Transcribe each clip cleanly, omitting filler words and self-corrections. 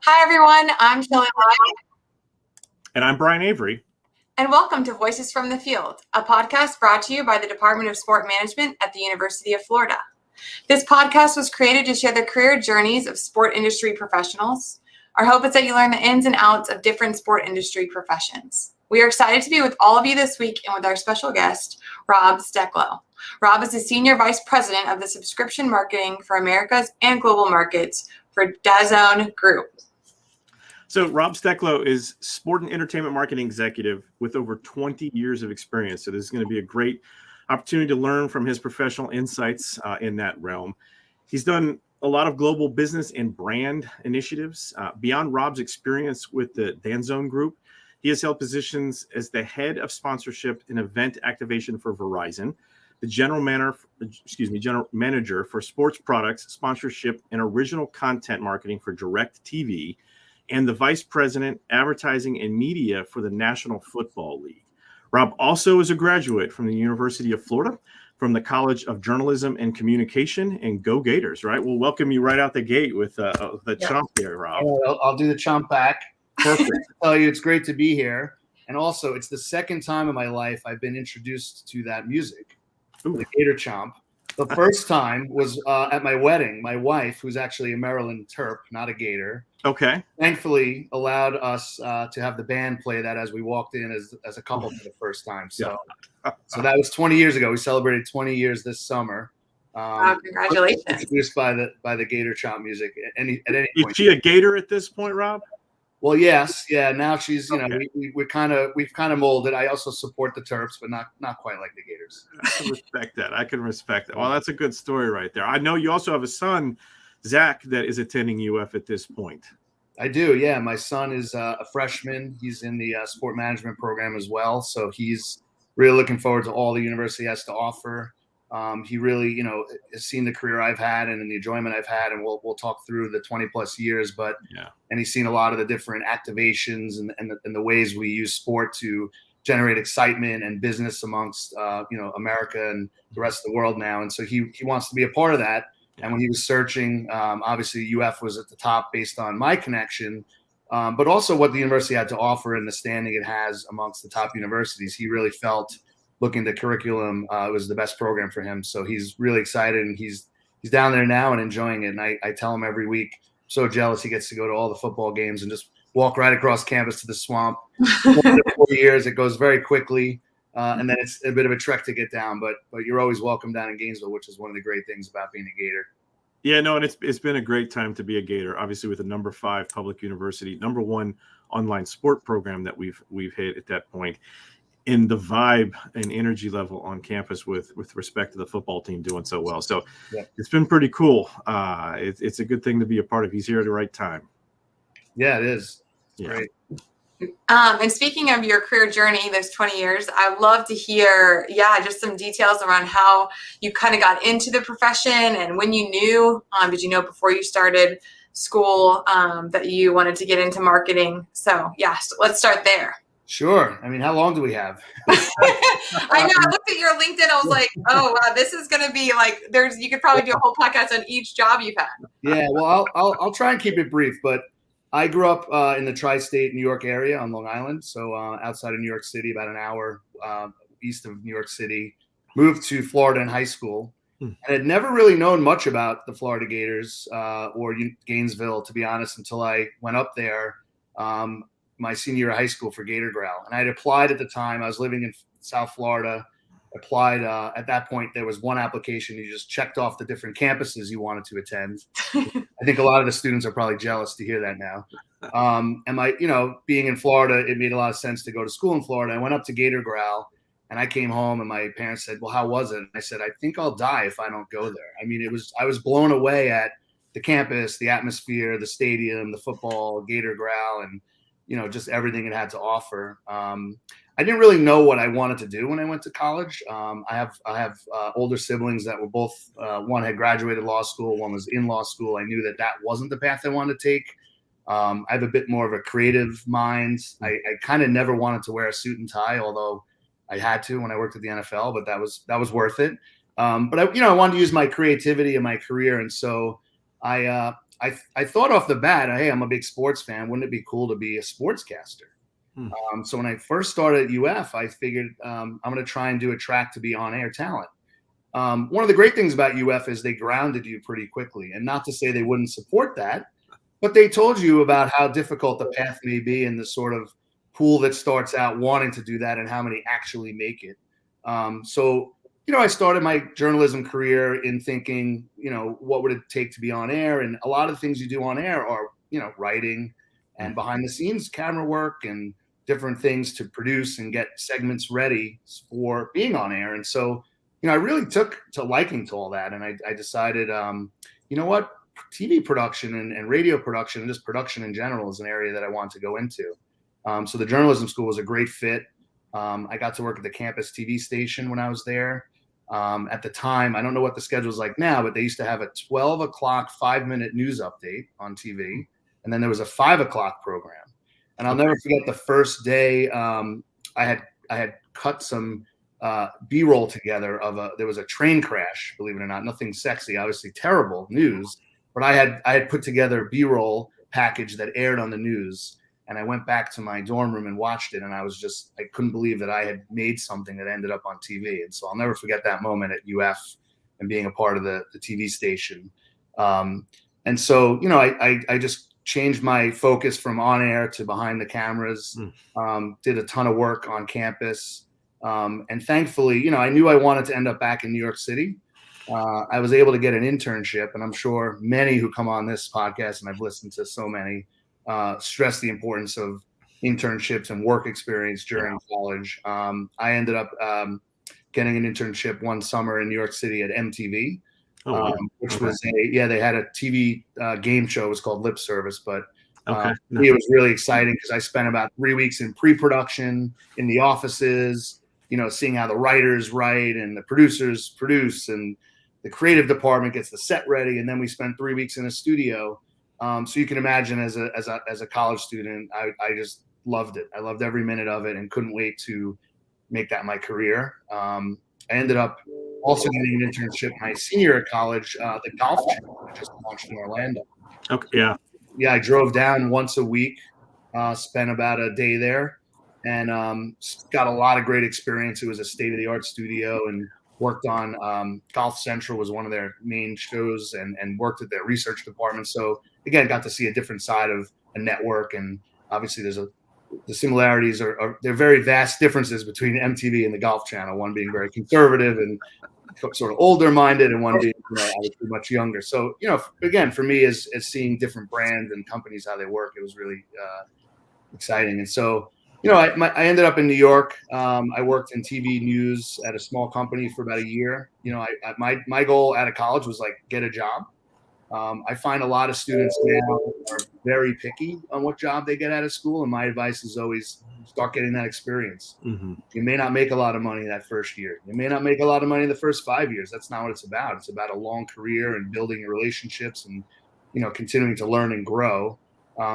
Hi, everyone. I'm Shelley, And I'm Brian Avery. and welcome to Voices from the Field, a podcast brought to you by the Department of Sport Management at the University of Florida. This podcast was created to share the career journeys of sport industry professionals. Our hope is that you learn the ins and outs of different sport industry professions. We are excited to be with all of you this week and with our special guest, Rob Stecklow. Rob is the Senior Vice President of the Subscription Marketing for Americas and Global Markets for DAZN Group. So Rob Stecklow is sport and entertainment marketing executive with over 20 years of experience. So this is going to be a great opportunity to learn from his professional insights in that realm. He's done a lot of global business and brand initiatives. Beyond Rob's experience with the DAZN Group, he has held positions as the head of sponsorship and event activation for Verizon, the general manager for sports products, sponsorship, and original content marketing for DirecTV, and the vice president, advertising and media for the National Football League. Rob also is a graduate from the University of Florida, from the College of Journalism and Communication, and go Gators, right? We'll welcome you right out the gate with the chomp there, Rob. I'll do the chomp back. Perfect. I tell you, it's great to be here. And also, it's the second time in my life I've been introduced to that music, the Gator Chomp. The first time was at my wedding. My wife, who's actually a Maryland Terp, not a Gator, thankfully allowed us to have the band play that as we walked in as a couple for the first time. So that was 20 years ago. We celebrated 20 years this summer. Congratulations! Introduced by the Gator Chomp music at any point. Is she a Gator at this point, Rob? Well, yes, yeah. Now she's, we've kind of molded. I also support the Terps, but not quite like the Gators. I can respect that. Well, that's a good story right there. I know you also have a son, Zach, that is attending UF at this point. I do, yeah. My son is a freshman. He's in the sport management program as well, so he's really looking forward to all the university has to offer. He really, has seen the career I've had and the enjoyment I've had, and we'll talk through the 20 plus years. And he's seen a lot of the different activations and the ways we use sport to generate excitement and business amongst America and the rest of the world now. And so he wants to be a part of that. And when he was searching, obviously UF was at the top based on my connection, but also what the university had to offer and the standing it has amongst the top universities. He really felt, looking at the curriculum, it was the best program for him. So he's really excited, and he's down there now and enjoying it. And I tell him every week, I'm so jealous he gets to go to all the football games and just walk right across campus to the swamp. 4 years, it goes very quickly. And then it's a bit of a trek to get down, but you're always welcome down in Gainesville, which is one of the great things about being a Gator. Yeah, no, and it's been a great time to be a Gator, obviously with a number 5 public university, number 1 online sport program that we've hit at that point. In the vibe and energy level on campus with respect to the football team doing so well. So It's been pretty cool. It's a good thing to be a part of. He's here at the right time. Yeah, it is. Great. And speaking of your career journey, those 20 years, I'd love to hear, just some details around how you kind of got into the profession and when you knew, did you know before you started school that you wanted to get into marketing? So let's start there. Sure. I mean, how long do we have? I know. I looked at your LinkedIn. I was like, oh, wow, this is going to be like, you could probably do a whole podcast on each job you've had. Yeah, well, I'll try and keep it brief, but I grew up in the tri-state New York area on Long Island. So outside of New York City, about an hour east of New York City, moved to Florida in high school. And had never really known much about the Florida Gators or Gainesville, to be honest, until I went up there my senior year of high school for Gator Growl. And I'd applied at the time. I was living in South Florida, applied. At that point, there was one application. You just checked off the different campuses you wanted to attend. I think a lot of the students are probably jealous to hear that now. And being in Florida, it made a lot of sense to go to school in Florida. I went up to Gator Growl, and I came home, and my parents said, well, how was it? And I said, I think I'll die if I don't go there. I mean, I was blown away at the campus, the atmosphere, the stadium, the football, Gator Growl, and just everything it had to offer. I didn't really know what I wanted to do when I went to college. I have older siblings that were both, one had graduated law school, one was in law school. I knew that wasn't the path I wanted to take. I have a bit more of a creative mind. I kind of never wanted to wear a suit and tie, although I had to when I worked at the NFL, but that was worth it. But I wanted to use my creativity in my career. And so I I thought off the bat, hey, I'm a big sports fan. Wouldn't it be cool to be a sportscaster? So when I first started at UF, I figured I'm going to try and do a track to be on-air talent. One of the great things about UF is they grounded you pretty quickly, and not to say they wouldn't support that, but they told you about how difficult the path may be and the sort of pool that starts out wanting to do that and how many actually make it. So, I started my journalism career in thinking, what would it take to be on air? And a lot of the things you do on air are, writing and behind the scenes camera work and different things to produce and get segments ready for being on air. And so, I really took to liking to all that. And I decided, what? TV production and radio production and just production in general is an area that I want to go into. So the journalism school was a great fit. I got to work at the campus TV station when I was there. At the time, I don't know what the schedule is like now, but they used to have a 12 o'clock, 5-minute news update on TV. And then there was a 5 o'clock program. And I'll never forget the first day I had cut some B-roll together there was a train crash, believe it or not, nothing sexy, obviously terrible news. But I had put together a B-roll package that aired on the news. And I went back to my dorm room and watched it. And I couldn't believe that I had made something that ended up on TV. And so I'll never forget that moment at UF and being a part of the TV station. And so, I just changed my focus from on air to behind the cameras, did a ton of work on campus. And thankfully, I knew I wanted to end up back in New York City. I was able to get an internship, and I'm sure many who come on this podcast, and I've listened to so many, stress the importance of internships and work experience during college. I ended up getting an internship one summer in New York City at MTV, which was they had a TV game show. It was called Lip Service, but it was really exciting because I spent about 3 weeks in pre-production in the offices, seeing how the writers write and the producers produce and the creative department gets the set ready. And then we spent 3 weeks in a studio. So you can imagine as a college student, I just loved it. I loved every minute of it and couldn't wait to make that my career. I ended up also getting an internship my senior year at college, the golf channel just launched in Orlando. Okay. Yeah. Yeah. I drove down once a week, spent about a day there and got a lot of great experience. It was a state-of-the-art studio and worked on Golf Central was one of their main shows and worked at their research department. So again, got to see a different side of a network. And obviously the similarities are they're very vast differences between MTV and the Golf Channel, one being very conservative and sort of older minded and one being obviously much younger. So, again, for me as seeing different brands and companies, how they work, it was really exciting. And so, I ended up in New York. I worked in TV news at a small company for about a year. My goal out of college was get a job. I find a lot of students now are very picky on what job they get out of school. And my advice is always start getting that experience. Mm-hmm. You may not make a lot of money that first year. You may not make a lot of money the first 5 years. That's not what it's about. It's about a long career and building your relationships and, continuing to learn and grow.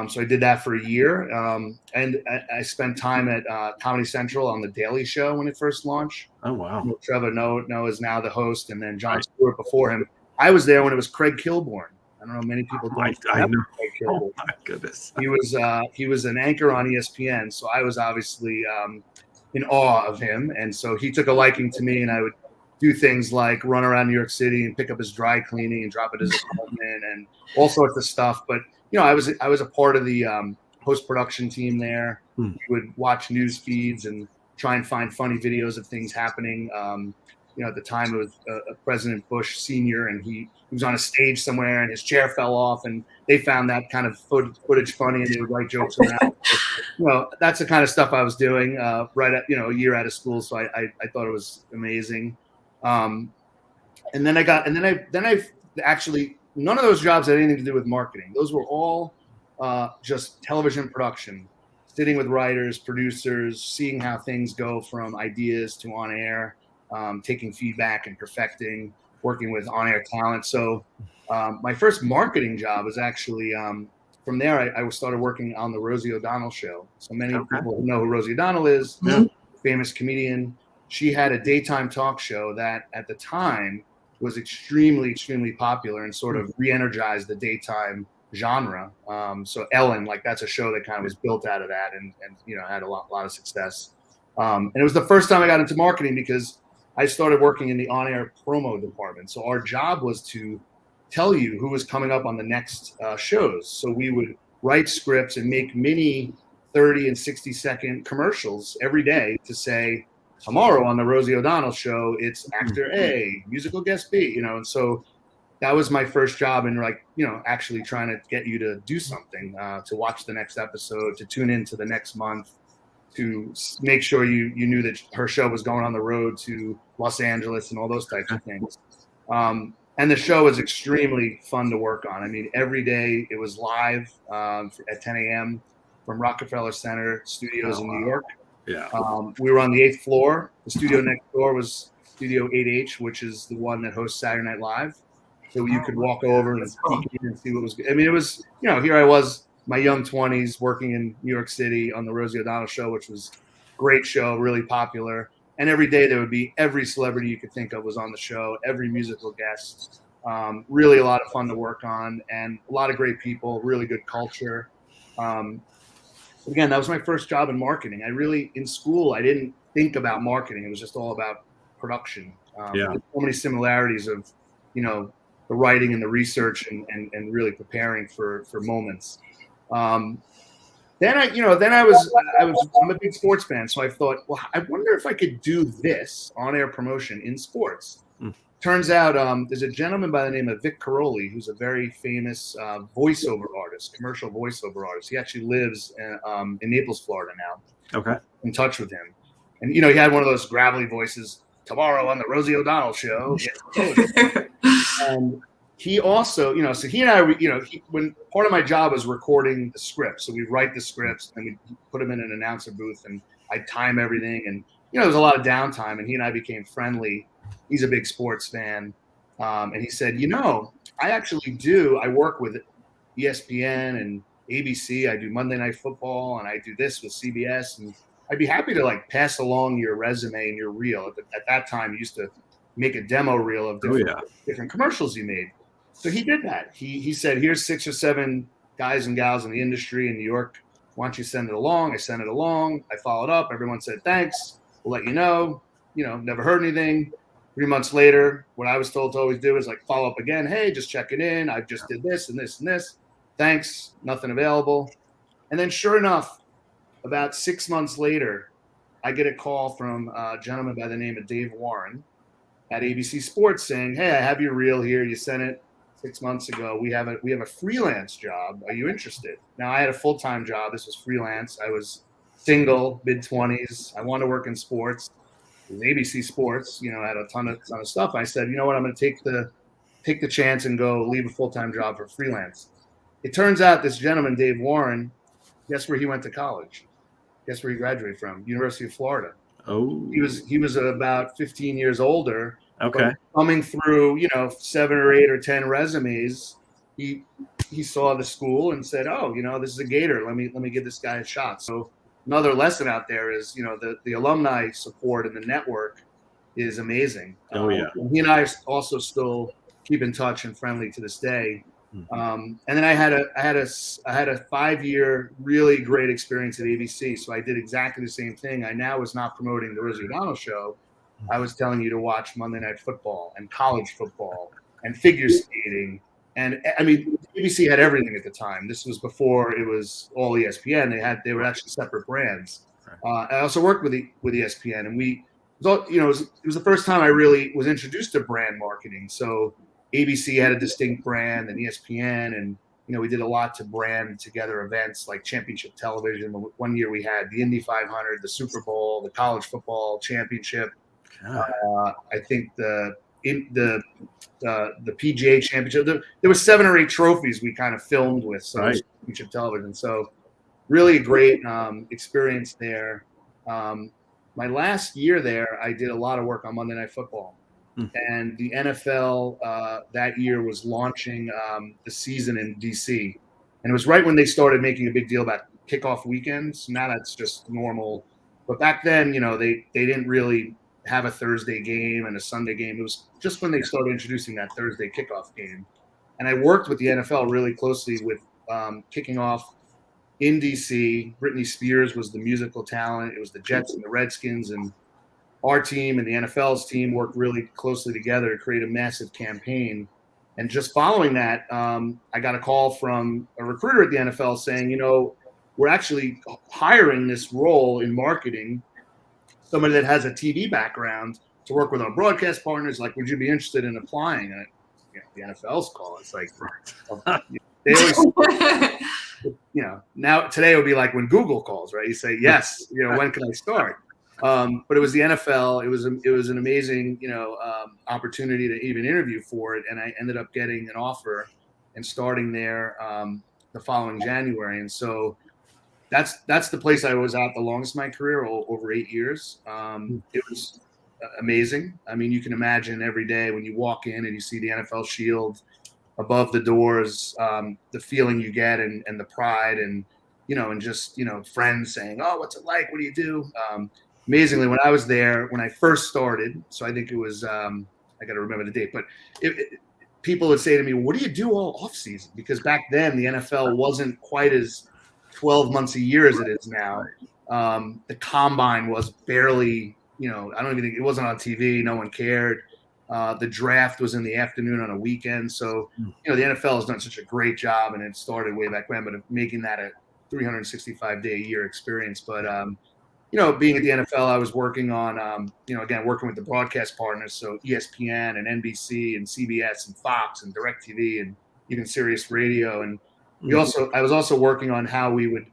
So I did that for a year. And I spent time at Comedy Central on The Daily Show when it first launched. Oh, wow. Trevor Noah is now the host, and then Jon Stewart before him. I was there when it was Craig Kilborn. I don't know, many people don't I know. Craig Kilborn. Oh, my goodness. He was an anchor on ESPN, so I was obviously in awe of him. And so he took a liking to me, and I would do things like run around New York City and pick up his dry cleaning and drop it at his apartment and all sorts of stuff. But I was a part of the post-production team there. We would watch news feeds and try and find funny videos of things happening. At the time it was President Bush Sr. and he was on a stage somewhere and his chair fell off and they found that kind of footage funny and they would write jokes around. That's the kind of stuff I was doing right at, a year out of school. So I thought it was amazing. And then I actually, none of those jobs had anything to do with marketing. Those were all just television production, sitting with writers, producers, seeing how things go from ideas to on air, taking feedback and perfecting, working with on-air talent. So my first marketing job was actually from there. I started working on the Rosie O'Donnell show. So many people know who Rosie O'Donnell is, famous comedian. She had a daytime talk show that at the time was extremely, extremely popular and sort of re-energized the daytime genre. So Ellen, like that's a show that kind of was built out of that, and had a lot of success. And it was the first time I got into marketing because I started working in the on-air promo department. So our job was to tell you who was coming up on the next shows. So we would write scripts and make mini 30 and 60-second commercials every day to say, tomorrow on the Rosie O'Donnell show, it's actor A, musical guest B, and so that was my first job in actually trying to get you to do something, to watch the next episode, to tune into the next month, to make sure you knew that her show was going on the road to Los Angeles and all those types of things. And the show was extremely fun to work on. I mean, every day it was live at 10 a.m. from Rockefeller Center Studios in New York. Yeah. We were on the 8th floor. The studio next door was Studio 8H, which is the one that hosts Saturday Night Live. So you could walk over and peek in and see what was good. I mean, it was, here I was, my young 20s, working in New York City on the Rosie O'Donnell show, which was a great show, really popular. And every day there would be every celebrity you could think of was on the show, every musical guest. Really a lot of fun to work on, and a lot of great people, really good culture. Again, that was my first job in marketing. In school, I didn't think about marketing. It was just all about production. There's so many similarities of, the writing and the research and really preparing for moments. I'm a big sports fan. So I thought, well, I wonder if I could do this on-air promotion in sports. Turns out there's a gentleman by the name of Vic Caroli, who's a very famous voiceover artist, commercial voiceover artist. He actually lives in Naples, Florida now. Okay. In touch with him. And, he had one of those gravelly voices, tomorrow on the Rosie O'Donnell show. And he also, so he and I, when part of my job was recording the scripts. So we'd write the scripts and we'd put them in an announcer booth and I'd time everything. And, there was a lot of downtime, and he and I became friendly. He's a big sports fan. And he said, I work with ESPN and ABC. I do Monday Night Football, and I do this with CBS. And I'd be happy to pass along your resume and your reel. At that time, you used to make a demo reel of different commercials you made. So he did that. He said, here's 6 or 7 guys and gals in the industry in New York. Why don't you send it along? I sent it along. I followed up. Everyone said, thanks. We'll let you know. Never heard anything. 3 months later, what I was told to always do is follow up again. Hey, just checking in. I just did this and this and this. Thanks. Nothing available. And then sure enough, about 6 months later, I get a call from a gentleman by the name of Dave Warren at ABC Sports saying, hey, I have your reel here. You sent it 6 months ago. We have a freelance job. Are you interested? Now, I had a full-time job. This was freelance. I was single, mid-20s. I wanted to work in sports. It was ABC Sports, I had a ton of stuff. I said, you know what, I'm going to take the chance and go leave a full-time job for freelance. It turns out this gentleman, Dave Warren, guess where he went to college? Guess where he graduated from? University of Florida. Oh. He was about 15 years older. Okay. Coming through, 7 or 8 or 10 resumes, he saw the school and said, oh, this is a Gator. Let me give this guy a shot. So another lesson out there is, the alumni support and the network is amazing. Oh, yeah. He and I also still keep in touch and friendly to this day. And then I had a 5-year really great experience at ABC. So I did exactly the same thing. I now was not promoting the Rosie O'Donnell show. I was telling you to watch Monday Night Football and college football and figure skating. And I mean, ABC had everything at the time. This was before it was all ESPN. They were actually separate brands. I also worked with ESPN, and it was the first time I really was introduced to brand marketing. So ABC had a distinct brand, and ESPN, and we did a lot to brand together events like championship television. One year we had the Indy 500, the Super Bowl, the college football championship. I think the PGA championship. There were 7 or 8 trophies we kind of filmed with, so right. Championship television. So really great experience there. My last year there, I did a lot of work on Monday Night Football. And the NFL that year was launching the season in DC. And it was right when they started making a big deal about kickoff weekends. Now that's just normal. But back then, they didn't really have a Thursday game and a Sunday game. It was just when they started introducing that Thursday kickoff game. And I worked with the NFL really closely with kicking off in DC. Britney Spears was the musical talent. It was the Jets and the Redskins, and our team and the NFL's team worked really closely together to create a massive campaign. And just following that, I got a call from a recruiter at the NFL saying, we're actually hiring this role in marketing, somebody that has a TV background to work with our broadcast partners. Like, would you be interested in applying? And the NFL's call. It's like, they always, now today it would be like when Google calls, right? You say, yes, when can I start? But it was the NFL. It was an amazing, opportunity to even interview for it. And I ended up getting an offer and starting there the following January. And so that's the place I was at the longest in my career, over 8 years. It was amazing. I mean, you can imagine every day when you walk in and you see the NFL shield above the doors, the feeling you get and the pride and just friends saying, oh, what's it like? What do you do? Amazingly, when I was there, when I first started, so I think it was, I got to remember the date, but people would say to me, what do you do all off season? Because back then the NFL wasn't quite as 12 months a year as it is now. The combine was barely, I don't even think it wasn't on TV. No one cared. The draft was in the afternoon on a weekend. So, the NFL has done such a great job, and it started way back when, but making that a 365-day a year experience. But, being at the NFL, I was working on, again, working with the broadcast partners. So ESPN and NBC and CBS and Fox and DirecTV and even Sirius Radio. And I was also working on how we would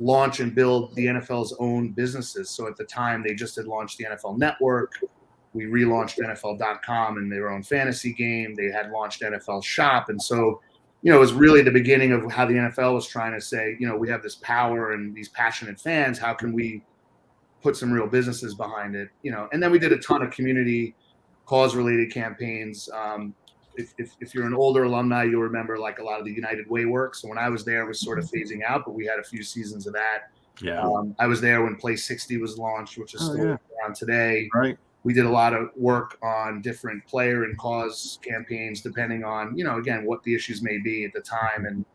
launch and build the NFL's own businesses. So at the time, they just had launched the NFL Network. We relaunched NFL.com and their own fantasy game. They had launched NFL Shop. And so, it was really the beginning of how the NFL was trying to say, we have this power and these passionate fans. How can we put some real businesses behind it? And then we did a ton of community cause-related campaigns. If you're an older alumni, you'll remember like a lot of the United Way work. So when I was there, it was sort of phasing out, but we had a few seasons of that. Yeah. I was there when Play 60 was launched, which is still around today. Right. We did a lot of work on different player and cause campaigns, depending on, again, what the issues may be at the time. And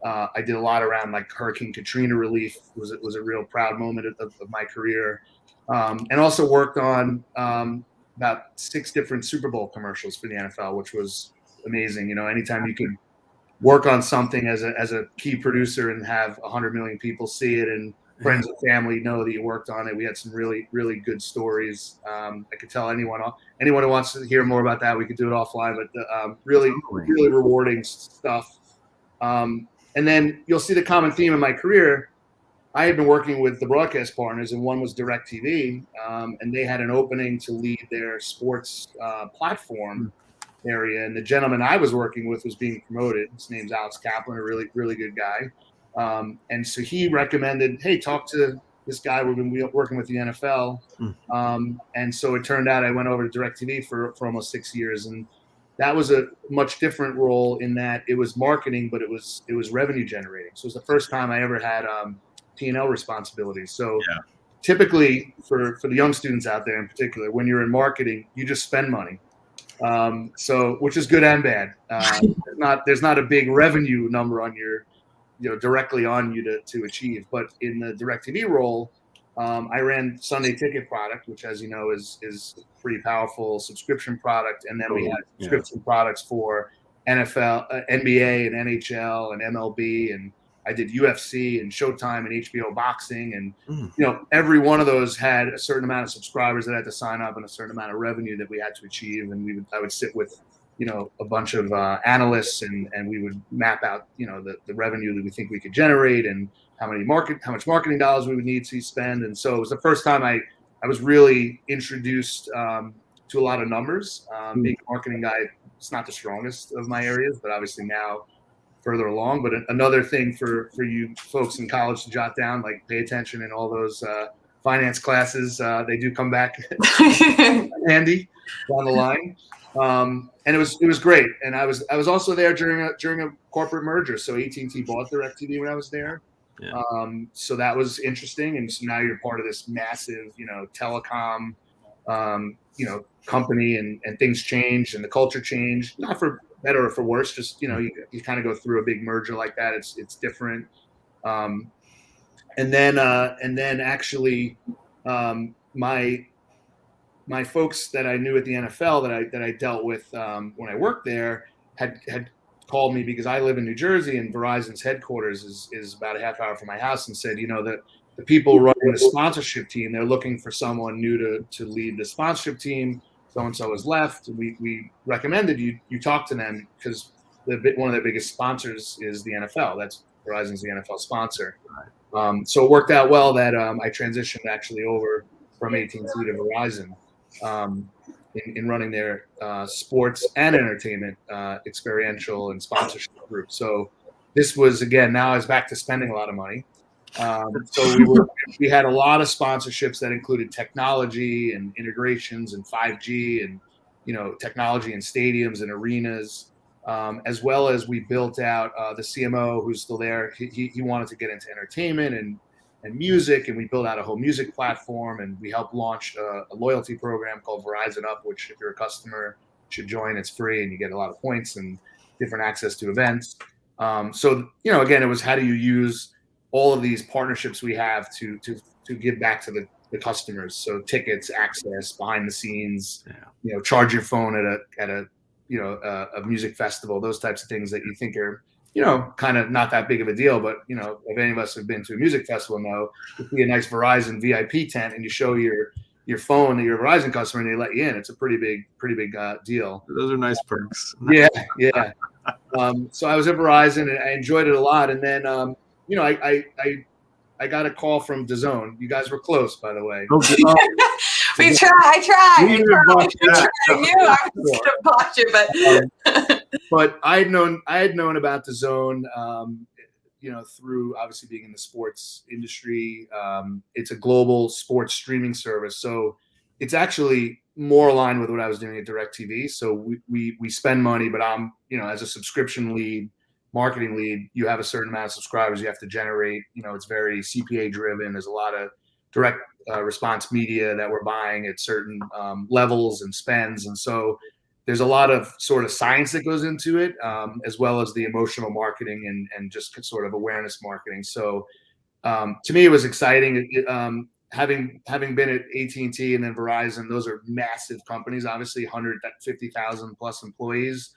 I did a lot around like Hurricane Katrina relief. Was a real proud moment of my career. And also worked on about 6 different Super Bowl commercials for the NFL, which was amazing. Anytime you can work on something as a key producer and have 100 million people see it and friends and family know that you worked on it. We had some really, really good stories. I could tell anyone who wants to hear more about that, we could do it offline, but really, really rewarding stuff. And then you'll see the common theme in my career. I had been working with the broadcast partners, and one was DirecTV, and they had an opening to lead their sports platform area. And the gentleman I was working with was being promoted. His name's Alex Kaplan, a really, really good guy. And so he recommended, hey, talk to this guy. We've been working with the NFL. And so it turned out I went over to DirecTV for almost 6 years. And that was a much different role in that it was marketing, but it was revenue generating. So it was the first time I ever had P&L responsibilities. So typically for the young students out there in particular, when you're in marketing, you just spend money. So which is good and bad. There's not a big revenue number on your, directly on you to achieve. But in the DirecTV role, I ran Sunday Ticket product, which, as you know, is a pretty powerful subscription product. And then we had subscription products for NFL, NBA and NHL and MLB. And I did UFC and Showtime and HBO boxing. And, every one of those had a certain amount of subscribers that had to sign up and a certain amount of revenue that we had to achieve. And I would sit with, a bunch of analysts and we would map out, the revenue that we think we could generate and how much marketing dollars we would need to spend. And so it was the first time I was really introduced to a lot of numbers. Being a marketing guy, it's not the strongest of my areas, but obviously now further along. But another thing for you folks in college to jot down, like pay attention in all those finance classes. They do come back handy down the line. And it was great. And I was also there during a corporate merger. So AT&T bought DirecTV when I was there. Yeah. So that was interesting. And so now you're part of this massive, telecom, company and things changed and the culture changed, not for better or for worse. Just you kind of go through a big merger like that. It's different. And then actually, my folks that I knew at the NFL that I dealt with when I worked there had called me because I live in New Jersey and Verizon's headquarters is about a half hour from my house, and said, that the people running the sponsorship team, they're looking for someone new to lead the sponsorship team. So-and-so has left. We recommended you talk to them because one of their biggest sponsors is the NFL. That's Verizon's the NFL sponsor. So it worked out well that I transitioned actually over from AT&T to Verizon in running their sports and entertainment experiential and sponsorship group. So this was, again, now I was back to spending a lot of money. So we had a lot of sponsorships that included technology and integrations and 5G and technology in stadiums and arenas, as well as we built out the CMO who's still there. He wanted to get into entertainment and music, and we built out a whole music platform, and we helped launch a loyalty program called Verizon Up, which if you're a customer should join. It's free and you get a lot of points and different access to events. So again, it was how do you use all of these partnerships we have to give back to the customers. So tickets, access, behind the scenes, charge your phone at a music festival, those types of things that you think are, kind of not that big of a deal. But, if any of us have been to a music festival know, you see a nice Verizon VIP tent and you show your phone that you're a Verizon customer and they let you in. It's a pretty big deal. Those are nice perks. Yeah. So I was at Verizon and I enjoyed it a lot. And then, I got a call from DAZN. You guys were close, by the way. I tried. I knew I was going to botch it, but I had known about DAZN, through obviously being in the sports industry. It's a global sports streaming service, so it's actually more aligned with what I was doing at DirecTV. So we spend money, but I'm as a subscription lead, marketing lead, you have a certain amount of subscribers you have to generate. It's very CPA driven. There's a lot of direct response media that we're buying at certain levels and spends. And so there's a lot of sort of science that goes into it, as well as the emotional marketing and just sort of awareness marketing. So to me, it was exciting. Having been at AT&T and then Verizon, those are massive companies, obviously 150,000 plus employees.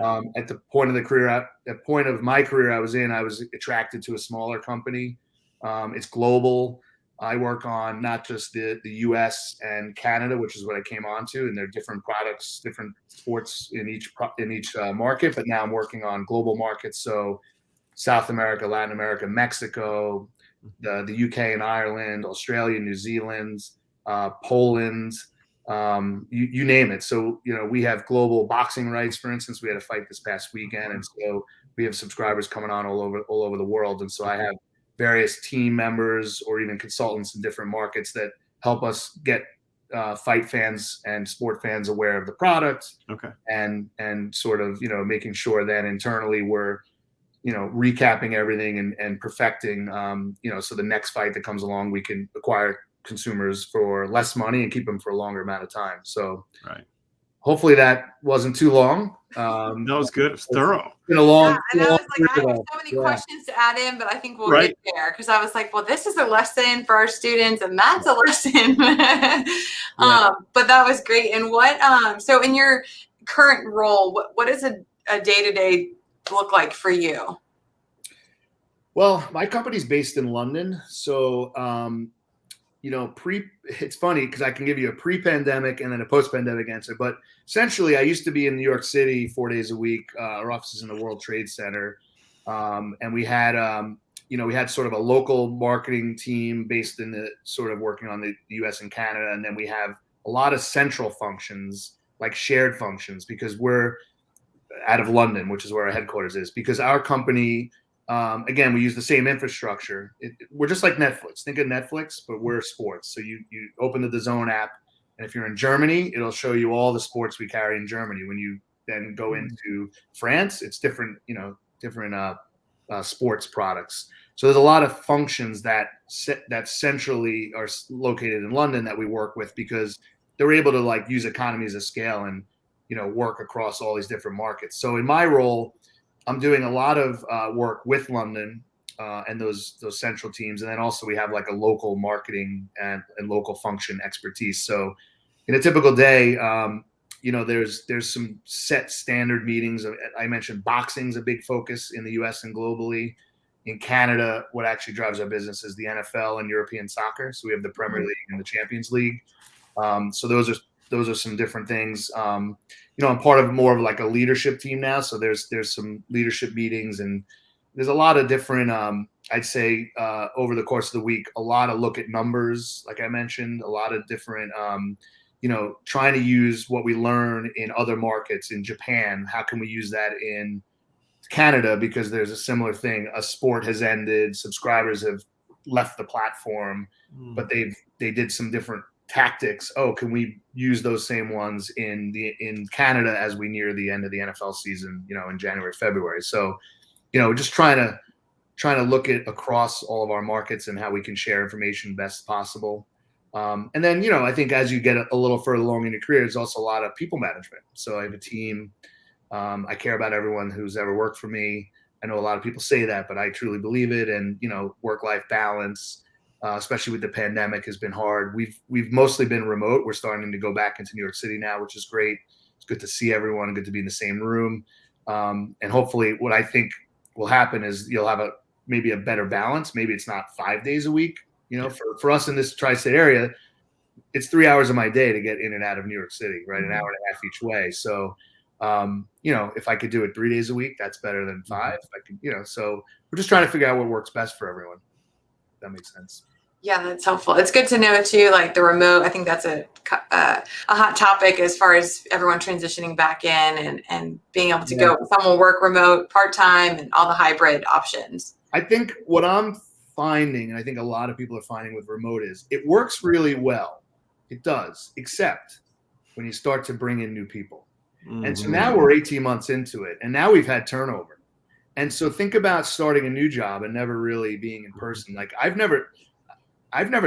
At the point of my career I was in, I was attracted to a smaller company. It's global. I work on not just the U.S. and Canada, which is what I came on to, and there are different products, different sports in each market. But now I'm working on global markets, so South America, Latin America, Mexico, the UK and Ireland, Australia, New Zealand, Poland. You name it. So, we have global boxing rights, for instance. We had a fight this past weekend. And so we have subscribers coming on all over the world. And so I have various team members or even consultants in different markets that help us get fight fans and sport fans aware of the product. Okay. And sort of, making sure that internally we're, recapping everything and perfecting, so the next fight that comes along, we can acquire consumers for less money and keep them for a longer amount of time. So hopefully that wasn't too long. That was good. It was thorough. It's been a long. And I was like, I have so many questions to add in, but I think we'll get there because I was like, well, this is a lesson for our students, and that's a lesson. But that was great. And what? So in your current role, what does a day-to-day look like for you? Well, my company's based in London, so it's funny because I can give you a pre-pandemic and then a post-pandemic answer. But essentially, I used to be in New York City 4 days a week. Our office is in the World Trade Center, and we had sort of a local marketing team based in the sort of working on the U.S. and Canada, and then we have a lot of central functions like shared functions because we're out of London, which is where our headquarters is. Because our company. Again, we use the same infrastructure. We're just like Netflix. Think of Netflix, but we're sports. So you open the DAZN app, and if you're in Germany, it'll show you all the sports we carry in Germany. When you then go into France, it's different sports products. So there's a lot of functions that centrally are located in London that we work with because they're able to use economies of scale. And work across all these different markets. So in my role, I'm doing a lot of work with London and those central teams. And then also we have like a local marketing and local function expertise. So in a typical day, there's some set standard meetings. I mentioned boxing's a big focus in the US and globally. In Canada, what actually drives our business is the NFL and European soccer. So we have the Premier League and the Champions League. So those are some different things. I'm part of more of like a leadership team now. So there's some leadership meetings, and there's a lot of different, I'd say over the course of the week, a lot of look at numbers, like I mentioned, a lot of different, trying to use what we learn in other markets. In Japan, how can we use that in Canada? Because there's a similar thing. A sport has ended, subscribers have left the platform, but they did some different tactics. Can we use those same ones in Canada as we near the end of the NFL season, in January, February? So, just trying to look at across all of our markets and how we can share information best possible. And then, I think as you get a little further along in your career, there's also a lot of people management. So I have a team. I care about everyone who's ever worked for me. I know a lot of people say that, but I truly believe it. And, work-life balance, especially with the pandemic, has been hard. We've mostly been remote. We're starting to go back into New York City now, which is great. It's good to see everyone, good to be in the same room. And hopefully what I think will happen is you'll have maybe a better balance. Maybe it's not 5 days a week. For us in this tri-state area, it's 3 hours of my day to get in and out of New York City, right? An hour and a half each way. So, if I could do it 3 days a week, that's better than 5. If I could, so we're just trying to figure out what works best for everyone. If that makes sense. Yeah, that's helpful. It's good to know too, like the remote. I think that's a hot topic as far as everyone transitioning back in and being able to go. Some will work remote, part-time, and all the hybrid options. I think what I'm finding, and I think a lot of people are finding with remote, is it works really well. It does, except when you start to bring in new people. And so now we're 18 months into it, and now we've had turnover. And so think about starting a new job and never really being in person. Like I've never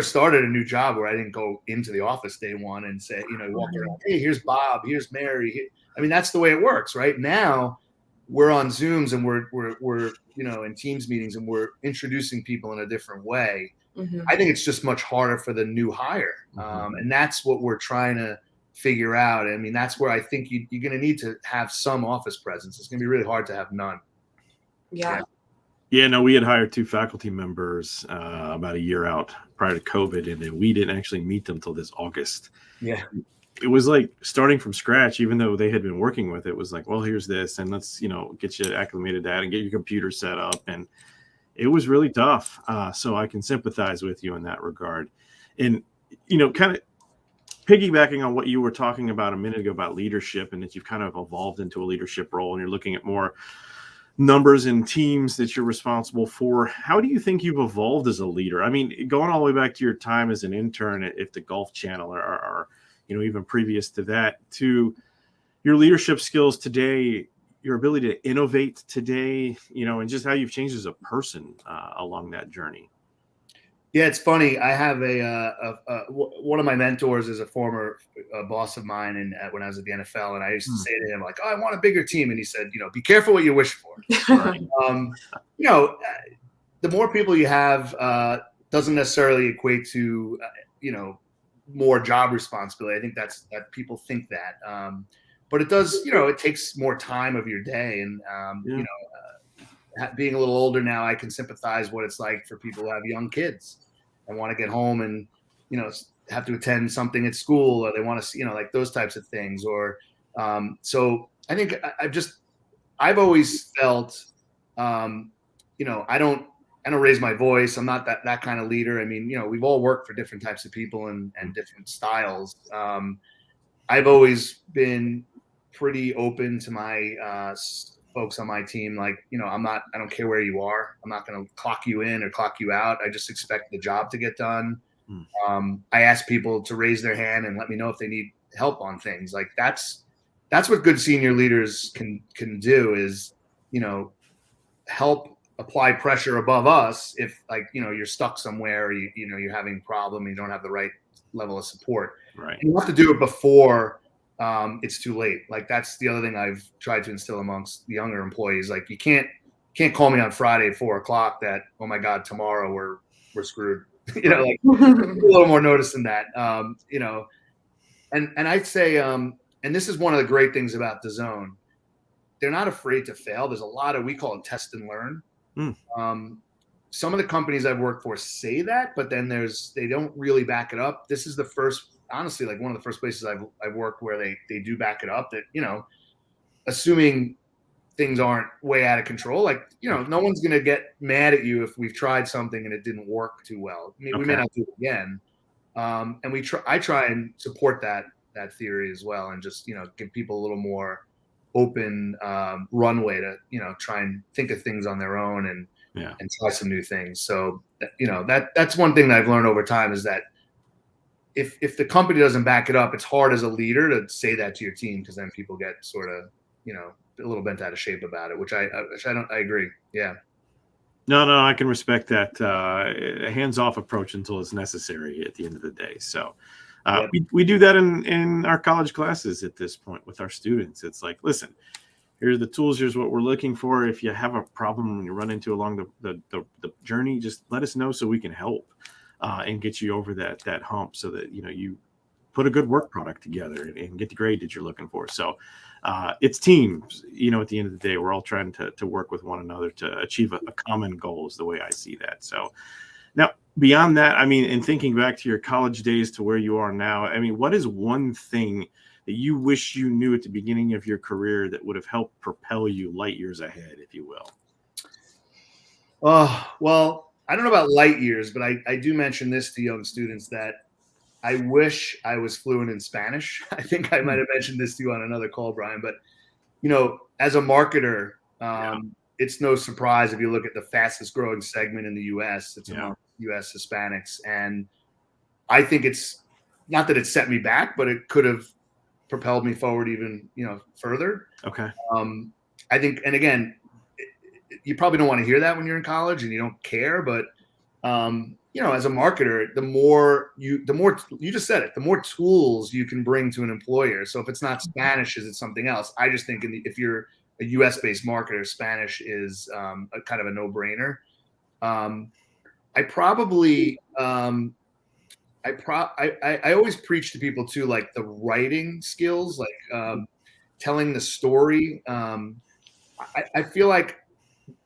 started a new job where I didn't go into the office day one and say, walk around, hey, here's Bob, here's Mary. I mean, that's the way it works, right? Now we're on Zooms and we're in Teams meetings, and we're introducing people in a different way. I think it's just much harder for the new hire. And that's what we're trying to figure out. I mean, that's where I think you're going to need to have some office presence. It's going to be really hard to have none. Yeah. Yeah, no, we had hired 2 faculty members about a year out prior to COVID, and then we didn't actually meet them till this August. Yeah. It was like starting from scratch, even though they had been working with it. It was like, well, here's this, and let's, get you acclimated to that and get your computer set up. And it was really tough. So I can sympathize with you in that regard. And, kind of piggybacking on what you were talking about a minute ago about leadership, and that you've kind of evolved into a leadership role, and you're looking at more numbers and teams that you're responsible for. How do you think you've evolved as a leader? I mean, going all the way back to your time as an intern at the Golf Channel, or even previous to that, to your leadership skills today, your ability to innovate today, and just how you've changed as a person along that journey. Yeah, it's funny. I have one of my mentors is a former boss of mine, and when I was at the NFL, and I used to say to him, like, "Oh, I want a bigger team," and he said, "Be careful what you wish for." The more people you have doesn't necessarily equate to more job responsibility. I think that people think that, but it does. It takes more time of your day, and being a little older now, I can sympathize what it's like for people who have young kids and want to get home and, have to attend something at school, or they want to see, like those types of things. Or, so I think I've always felt, I don't raise my voice. I'm not that kind of leader. I mean, we've all worked for different types of people and different styles. I've always been pretty open to my, folks on my team. Like, I don't care where you are. I'm not going to clock you in or clock you out. I just expect the job to get done. I ask people to raise their hand and let me know if they need help on things. Like that's what good senior leaders can do, is, help apply pressure above us if, like, you're stuck somewhere, or you're having a problem, and you don't have the right level of support. Right. And you have to do it before it's too late. Like that's the other thing I've tried to instill amongst the younger employees. Like you can't call me on Friday at 4:00 that, oh my God, tomorrow we're screwed. Like a little more notice than that. And I'd say, and this is one of the great things about DAZN, they're not afraid to fail. There's a lot of, we call it test and learn. Some of the companies I've worked for say that, but then they don't really back it up. This is the first, honestly, like one of the first places I've worked where they do back it up, that, assuming things aren't way out of control, like, no one's going to get mad at you if we've tried something and it didn't work too well. I mean, we may not do it again. And I try and support that theory as well, and just, give people a little more open runway to, try and think of things on their own and try some new things. So, that's one thing that I've learned over time, is that if the company doesn't back it up, it's hard as a leader to say that to your team, because then people get sort of, a little bent out of shape about it, which I agree. Yeah. No, I can respect that hands-off approach until it's necessary at the end of the day. So we do that in our college classes at this point with our students. It's like, listen, here's the tools. Here's what we're looking for. If you have a problem you run into along the journey, just let us know so we can help and get you over that hump, so that, you put a good work product together and get the grade that you're looking for. So it's teams, at the end of the day, we're all trying to work with one another to achieve a common goal, is the way I see that. So now, beyond that, I mean, and thinking back to your college days to where you are now, I mean, what is one thing that you wish you knew at the beginning of your career that would have helped propel you light years ahead, if you will? Well, I don't know about light years, but I do mention this to young students, that I wish I was fluent in Spanish. I think I might have mentioned this to you on another call, Brian, but, as a marketer, it's no surprise if you look at the fastest growing segment in the U.S., it's among U.S. Hispanics. And I think it's not that it set me back, but it could have propelled me forward even, further. Okay. I think, and again, you probably don't want to hear that when you're in college and you don't care, but, as a marketer, the more you just said it, the more tools you can bring to an employer. So if it's not Spanish, is it something else? I just think if you're a US based marketer, Spanish is a kind of a no brainer. I always preach to people too, like the writing skills, like telling the story. I feel like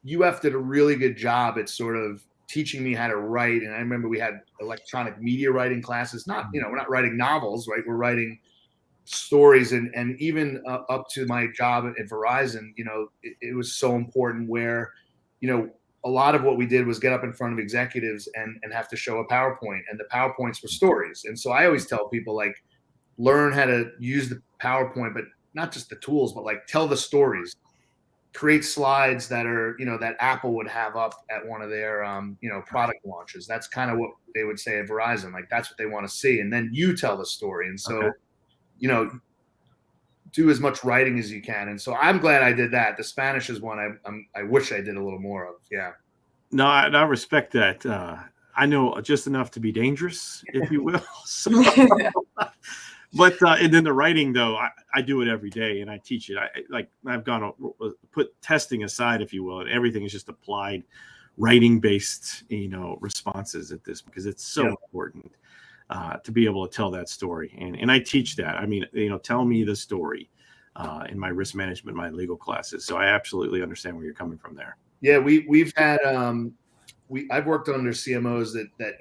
UF did a really good job at sort of teaching me how to write. And I remember we had electronic media writing classes. We're not writing novels, right? We're writing stories, and even up to my job at Verizon, it was so important, where, a lot of what we did was get up in front of executives and have to show a PowerPoint, and the PowerPoints were stories. And so I always tell people, like, learn how to use the PowerPoint, but not just the tools, but like tell the stories. Create slides that are, that Apple would have up at one of their, product launches. That's kind of what they would say at Verizon. Like, that's what they want to see. And then you tell the story. And so, do as much writing as you can. And so I'm glad I did that. The Spanish is one I wish I did a little more of. Yeah. No, I respect that. I know just enough to be dangerous, if you will. So, but and then the writing, though, I do it every day, and I teach it. I've gone put testing aside, if you will, and everything is just applied writing based, responses at this, because it's so important to be able to tell that story. And I teach that. I mean, tell me the story in my risk management, my legal classes. So I absolutely understand where you're coming from there. Yeah, we've had I've worked under CMOs that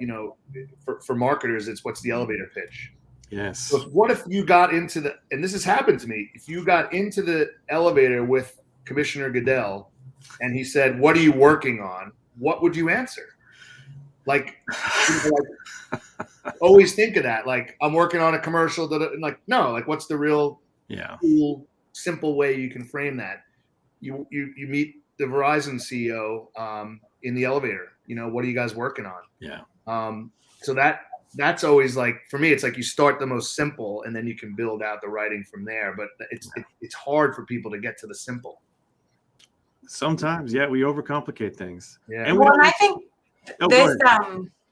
for marketers, it's what's the elevator pitch. Yes. So what if you got into and this has happened to me, if you got into the elevator with Commissioner Goodell and he said, "What are you working on?" What would you answer? Like, always think of that. Like, I'm working on a commercial. Like, no, like, what's the real cool, simple way you can frame that? You meet the Verizon CEO in the elevator. What are you guys working on? Yeah. So that's always, like, for me, it's like you start the most simple and then you can build out the writing from there. But it's hard for people to get to the simple. Sometimes, we overcomplicate things. Yeah. And I think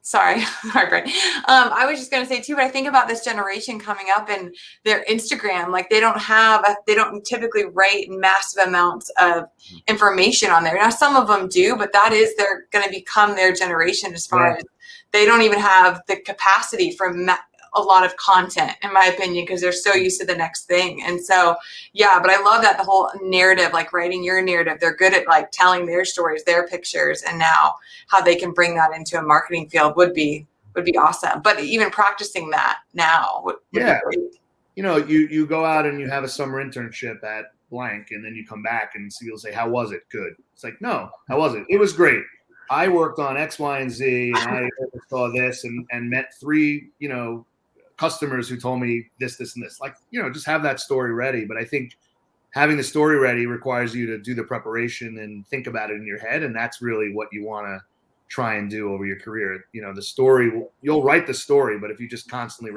Sorry, heartbreak. I was just going to say too, but I think about this generation coming up and their Instagram, like they don't typically write massive amounts of information on there. Now, some of them do, but they're going to become their generation as far as they don't even have the capacity for a lot of content, in my opinion, because they're so used to the next thing. And so, yeah, but I love that the whole narrative, like writing your narrative, they're good at like telling their stories, their pictures, and now how they can bring that into a marketing field would be awesome. But even practicing that now would be great. You know, you go out and you have a summer internship at blank, and then you come back and people say, how was it? Good. It's like, no, how was it? It was great. I worked on X, Y, and Z, and I saw this and met 3, customers who told me this, and this. Like, just have that story ready. But I think having the story ready requires you to do the preparation and think about it in your head. And that's really what you want to try and do over your career. The story, you'll write the story, but if you just constantly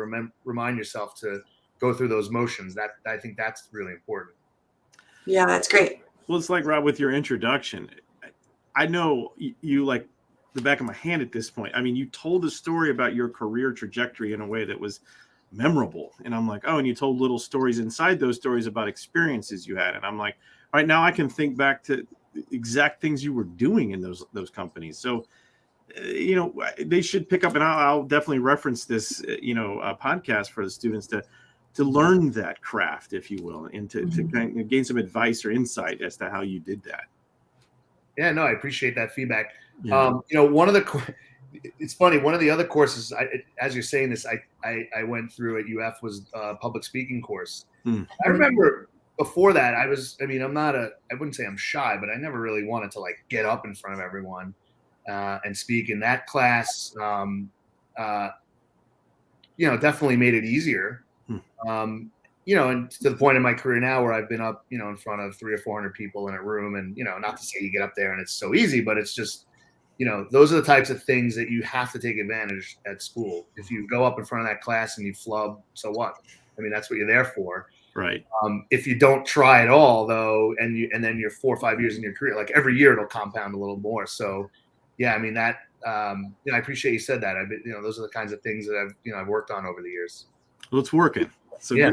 remind yourself to go through those motions, I think that's really important. Yeah, that's great. Well, it's like, Rob, with your introduction, I know you like the back of my hand at this point. I mean, you told a story about your career trajectory in a way that was memorable. And I'm like, oh, and you told little stories inside those stories about experiences you had. And I'm like, all right, now I can think back to exact things you were doing in those companies. So, they should pick up, and I'll definitely reference this, podcast for the students to learn that craft, if you will, and to kind of gain some advice or insight as to how you did that. Yeah, no, I appreciate that feedback. Yeah. It's funny. One of the other courses, as you're saying this, I went through at UF was a public speaking course. I remember before that, I wouldn't say I'm shy, but I never really wanted to like get up in front of everyone and speak. In that class, definitely made it easier. And to the point in my career now where I've been up, in front of 300 or 400 people in a room, and not to say you get up there and it's so easy, but it's just, those are the types of things that you have to take advantage at school. If you go up in front of that class and you flub, so what? I mean, that's what you're there for. Right. If you don't try at all, though, and then you're 4 or 5 years in your career, like every year it'll compound a little more. So, yeah, I mean that. I appreciate you said that. Those are the kinds of things that I've worked on over the years. Well, it's working. So yeah.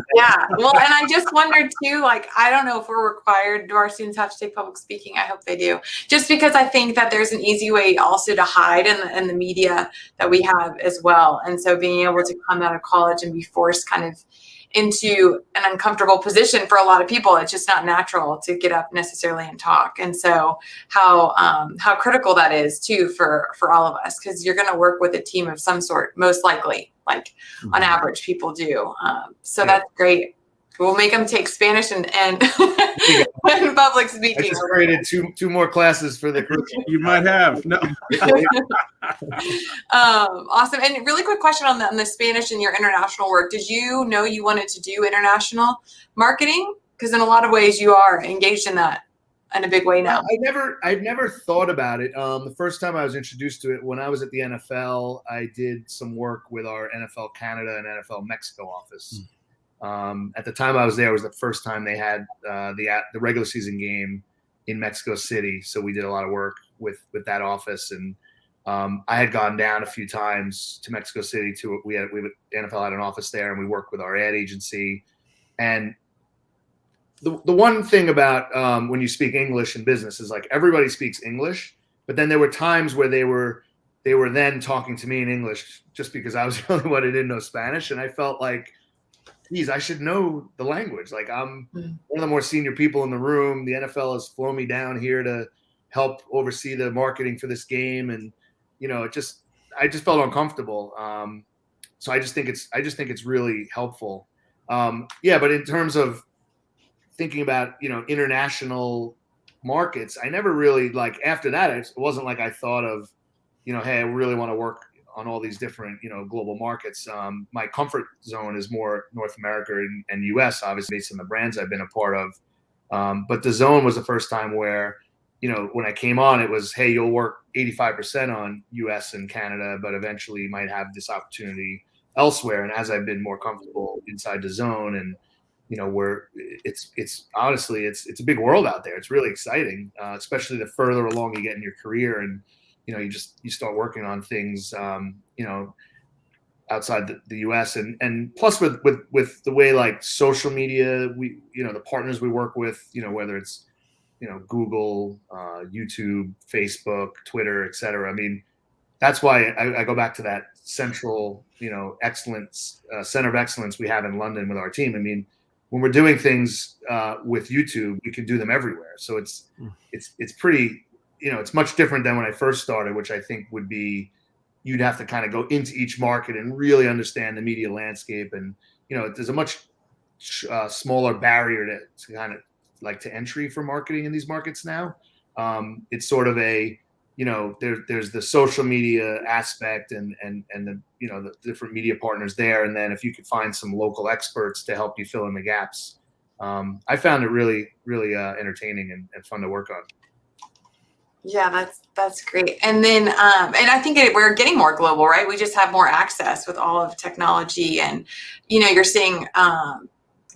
Well, and I just wondered too, like, I don't know if we're required, do our students have to take public speaking? I hope they do. Just because I think that there's an easy way also to hide in the media that we have as well. And so being able to come out of college and be forced kind of into an uncomfortable position for a lot of people, it's just not natural to get up necessarily and talk. And so how critical that is too for all of us, because you're going to work with a team of some sort, most likely, like on average people do. So that's great. We'll make them take Spanish and public speaking. I just created two more classes for the group. You might have. No. Awesome. And really quick question on the Spanish and your international work. Did you know you wanted to do international marketing? Because in a lot of ways you are engaged in that in a big way now. I've never thought about it. The first time I was introduced to it, when I was at the NFL, I did some work with our NFL Canada and NFL Mexico office. At the time I was there, it was the first time they had the regular season game in Mexico City. So we did a lot of work with that office, and I had gone down a few times to Mexico City. The NFL had an office there, and we worked with our ad agency. And the one thing about when you speak English in business is like everybody speaks English, but then there were times where they were then talking to me in English just because I was the only one who didn't know Spanish, and I felt like, geez, I should know the language. Like I'm one of the more senior people in the room. The NFL has flown me down here to help oversee the marketing for this game, and I just felt uncomfortable. So I just think it's really helpful. But in terms of thinking about international markets, I never really after that it wasn't like I thought of hey, I really want to work on all these different, global markets. My comfort zone is more North America and US, obviously, based on the brands I've been a part of. But DAZN was the first time where, when I came on, it was, hey, you'll work 85% on US and Canada, but eventually you might have this opportunity elsewhere. And as I've been more comfortable inside DAZN, and where it's honestly, it's a big world out there. It's really exciting, especially the further along you get in your career. And you start working on things, outside the US, and plus with the way like social media, the partners we work with, whether it's, Google, YouTube, Facebook, Twitter, et cetera. I mean, that's why I go back to that central, excellence, center of excellence we have in London with our team. I mean, when we're doing things with YouTube, we can do them everywhere. So it's pretty, it's much different than when I first started, which I think would be, you'd have to kind of go into each market and really understand the media landscape. And, there's a much smaller barrier to kind of like to entry for marketing in these markets now. It's sort of a, there's the social media aspect and the, the different media partners there. And then if you could find some local experts to help you fill in the gaps, I found it really, really entertaining and fun to work on. Yeah, that's great. And then, and I think we're getting more global, right? We just have more access with all of technology, and, you're seeing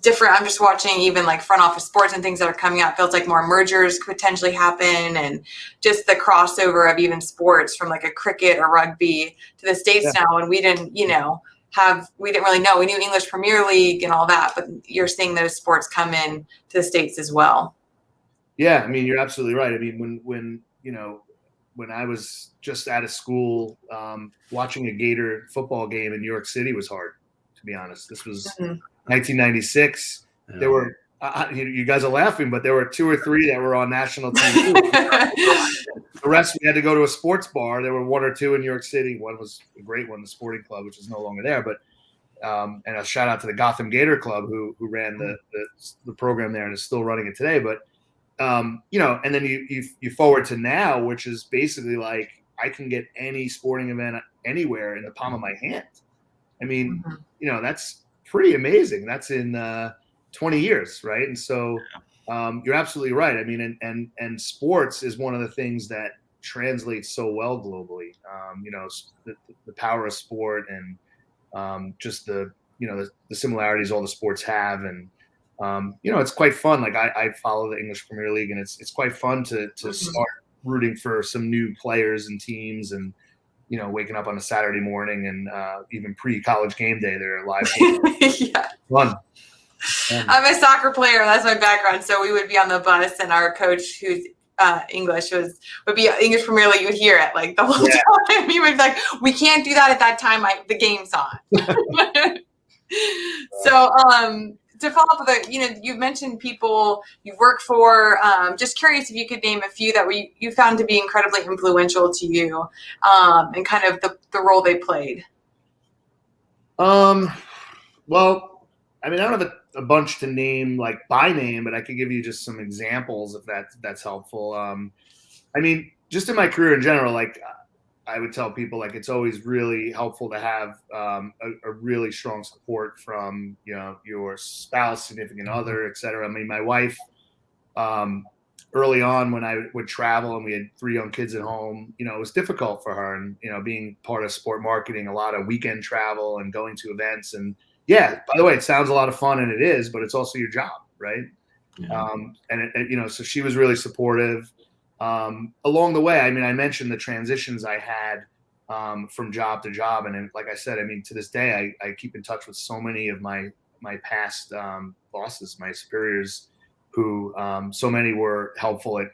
different, I'm just watching even like front office sports and things that are coming out. Feels like more mergers could potentially happen, and just the crossover of even sports from like a cricket or rugby to the States now. And we didn't, we didn't really know. We knew English Premier League and all that, but you're seeing those sports come in to the States as well. Yeah, I mean, you're absolutely right. I mean, when I was just out of school, watching a Gator football game in New York City was hard, to be honest. This was 1996. Yeah. There were, you guys are laughing, but there were 2 or 3 that were on national TV. The rest, we had to go to a sports bar. There were 1 or 2 in New York City. One was a great one, the Sporting Club, which is no longer there. But and a shout out to the Gotham Gator Club who ran the program there and is still running it today. But and then you forward to now, which is basically like I can get any sporting event anywhere in the palm of my hand. I mean, that's pretty amazing. That's in 20 years, right? And so you're absolutely right. I mean, and sports is one of the things that translates so well globally. The power of sport and just the similarities all the sports have, and it's quite fun. Like I follow the English Premier League, and it's quite fun to start rooting for some new players and teams, and waking up on a Saturday morning and even pre-college game day, they're live. Yeah. Fun. I'm a soccer player. That's my background. So we would be on the bus, and our coach, who's English, would be English Premier League. You would hear it like the whole time. He would be like, "We can't do that at that time. The game's on." So, to follow up with you've mentioned people you've worked for. Just curious if you could name a few that you found to be incredibly influential to you, and kind of the role they played. Well, I mean, I don't have a bunch to name like by name, but I could give you just some examples if that's helpful. I mean, just in my career in general, like I would tell people, like it's always really helpful to have a really strong support from your spouse, significant other, et cetera. I mean, my wife, early on when I would travel and we had 3 young kids at home, it was difficult for her, and being part of sport marketing, a lot of weekend travel and going to events, and by the way, it sounds a lot of fun, and it is, but it's also your job, right? Yeah. So she was really supportive. Along the way, I mean, I mentioned the transitions I had from job to job. And like I said, I mean, to this day, I keep in touch with so many of my past bosses, my superiors, who so many were helpful at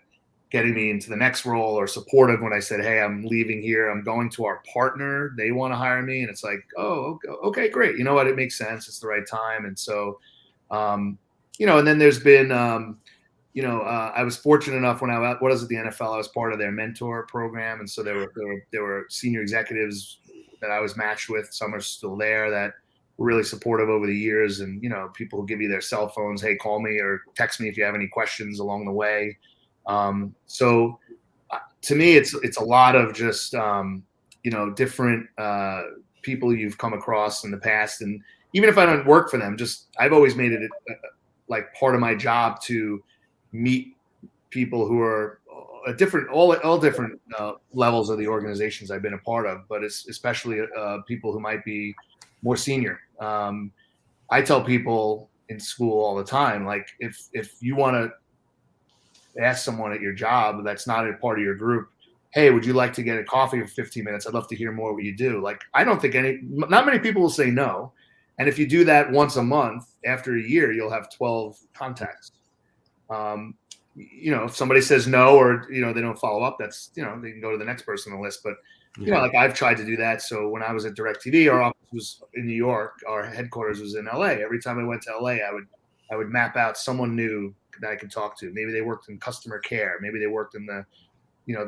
getting me into the next role or supportive when I said, hey, I'm leaving here. I'm going to our partner. They want to hire me. And it's like, oh, okay, great. You know what? It makes sense. It's the right time. And so, and then there's been, I was fortunate enough when I was at the NFL, I was part of their mentor program. And so there were senior executives that I was matched with. Some are still there that were really supportive over the years. And, people who give you their cell phones, hey, call me or text me if you have any questions along the way. So to me, it's a lot of just, different people you've come across in the past. And even if I don't work for them, I've always made it like part of my job to meet people who are all different levels of the organizations I've been a part of, but it's especially people who might be more senior. I tell people in school all the time, like if you want to ask someone at your job that's not a part of your group, hey, would you like to get a coffee for 15 minutes? I'd love to hear more what you do. Like, I don't think not many people will say no. And if you do that once a month, after a year, you'll have 12 contacts. If somebody says no, or, they don't follow up, that's, they can go to the next person on the list. But, like I've tried to do that. So when I was at DirecTV, our office was in New York, our headquarters was in LA. Every time I went to LA, I would map out someone new that I could talk to. Maybe they worked in customer care. Maybe they worked in the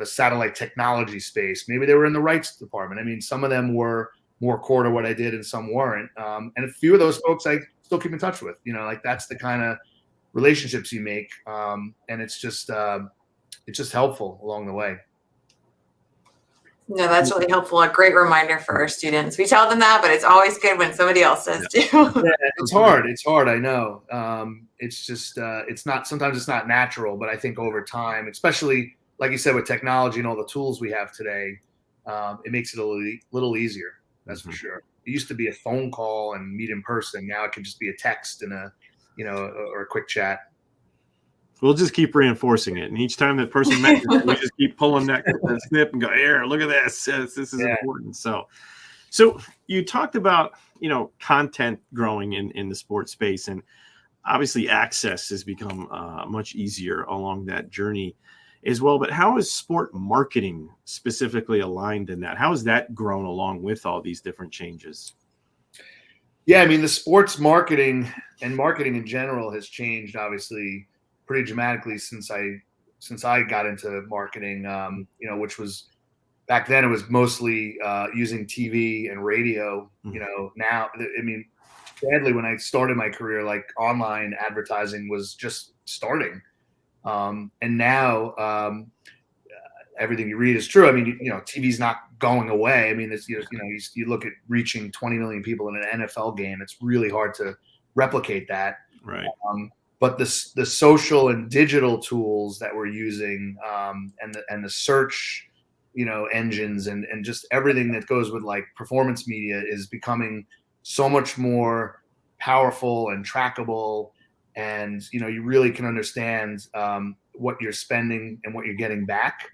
satellite technology space. Maybe they were in the rights department. I mean, some of them were more core to what I did and some weren't. And a few of those folks I still keep in touch with, like that's the kind of relationships you make. And it's just helpful along the way. No, that's really helpful. A great reminder for our students. We tell them that, but it's always good when somebody else says too. Yeah, it's hard. It's hard. I know. It's just, sometimes it's not natural, but I think over time, especially like you said, with technology and all the tools we have today, it makes it a little easier. That's for sure. It used to be a phone call and meet in person. Now it can just be a text and or a quick chat. We'll just keep reinforcing it. And each time that person mentions, we just keep pulling that snip and go, here, look at this. This is important. So you talked about, content growing in the sports space, and obviously access has become much easier along that journey as well. But how is sport marketing specifically aligned in that? How has that grown along with all these different changes? Yeah, I mean, the sports marketing and marketing in general has changed, obviously, pretty dramatically since I got into marketing, which was back then it was mostly using TV and radio. Now, I mean, sadly, when I started my career, like online advertising was just starting. And now everything you read is true. I mean, TV's not going away. I mean, it's, you look at reaching 20 million people in an NFL game. It's really hard to replicate that. Right. But the social and digital tools that we're using, and the search, engines and just everything that goes with like performance media is becoming so much more powerful and trackable. And, you really can understand what you're spending and what you're getting back.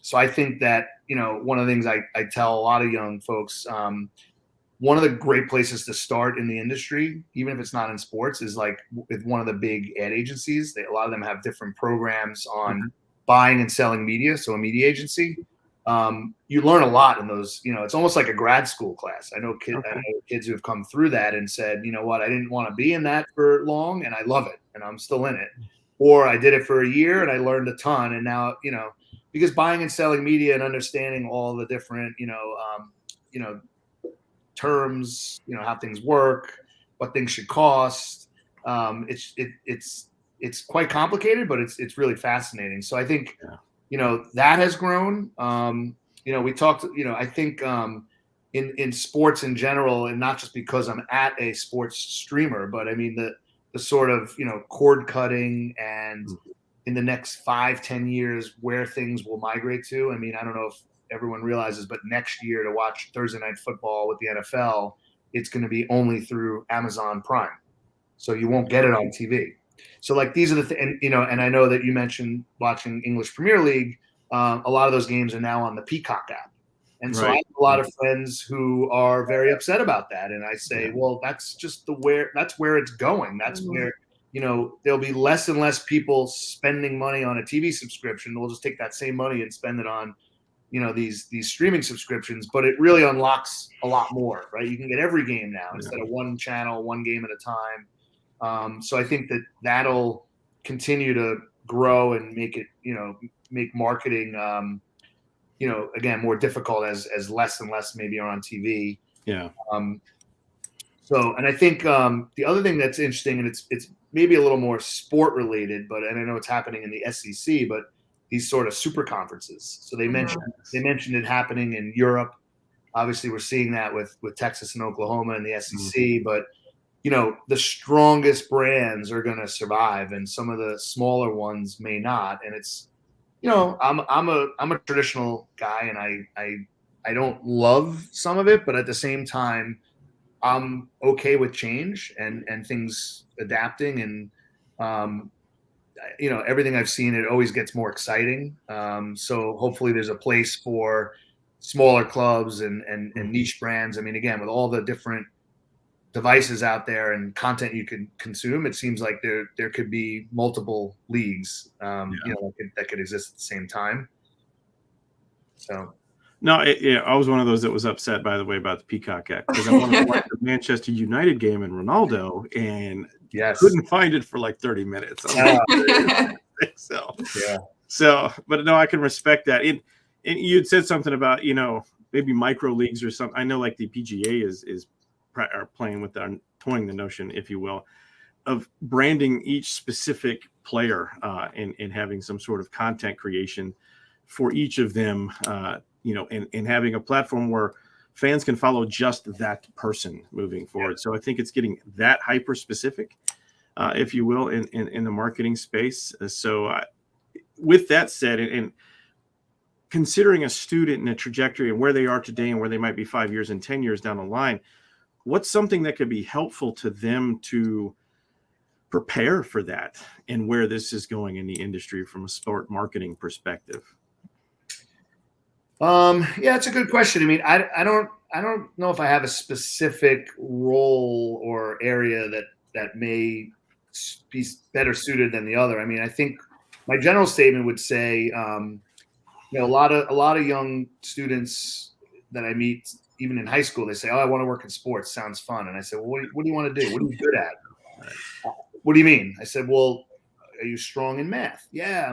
So I think that, one of the things I tell a lot of young folks, one of the great places to start in the industry, even if it's not in sports, is like with one of the big ad agencies. A lot of them have different programs on buying and selling media. So a media agency, you learn a lot in those, it's almost like a grad school class. I know kids who have come through that and said, you know what, I didn't want to be in that for long and I love it and I'm still in it. Or I did it for a year and I learned a ton. And now, because buying and selling media and understanding all the different, terms, how things work, what things should cost. It's quite complicated, but it's really fascinating. So I think, that has grown. We talked, I think in sports in general, and not just because I'm at a sports streamer, but I mean, the sort of, cord cutting and in the next 5-10 years where things will migrate to. I mean, I don't know if everyone realizes, but next year to watch Thursday Night Football with the NFL, it's going to be only through Amazon Prime. So you won't get it on TV. So like these are the things, and I know that you mentioned watching English Premier League. A lot of those games are now on the Peacock app. And so I have a lot of friends who are very upset about that. And I say, well, that's just that's where it's going. That's where, there'll be less and less people spending money on a TV subscription. We'll just take that same money and spend it on, these streaming subscriptions, but it really unlocks a lot more, right? You can get every game now instead of one channel, one game at a time. So I think that'll continue to grow and make it, make marketing, again, more difficult as less and less maybe are on TV. Yeah. And I think the other thing that's interesting, and it's maybe a little more sport related, and I know it's happening in the SEC, but these sort of super conferences. So they mentioned it happening in Europe. Obviously, we're seeing that with Texas and Oklahoma and the SEC, but the strongest brands are going to survive, and some of the smaller ones may not. And it's, I'm a traditional guy, and I don't love some of it, but at the same time, I'm okay with change and things adapting. And everything I've seen, it always gets more exciting. So hopefully there's a place for smaller clubs and niche brands. I mean, again, with all the different devices out there and content you can consume, it seems like there could be multiple leagues, that could exist at the same time. So. No, I was one of those that was upset, by the way, about the Peacock Act, because I wanted to watch the Manchester United game and Ronaldo, and couldn't find it for like 30 minutes. So, but no, I can respect that. And you had said something about, maybe micro leagues or something. I know like the PGA are playing with toying the notion, if you will, of branding each specific player and having some sort of content creation for each of them, and having a platform where fans can follow just that person moving forward. So I think it's getting that hyper specific, if you will, in the marketing space. With that said, and considering a student and a trajectory and where they are today and where they might be 5 years and 10 years down the line, what's something that could be helpful to them to prepare for that and where this is going in the industry from a sport marketing perspective? It's a good question. I mean, I don't know if I have a specific role or area that may be better suited than the other. I mean, I think my general statement would say, a lot of young students that I meet, even in high school, they say, "Oh, I want to work in sports. Sounds fun." And I said, "Well, what do you want to do? What are you good at?" "What do you mean?" I said, "Well, are you strong in math?" "Yeah,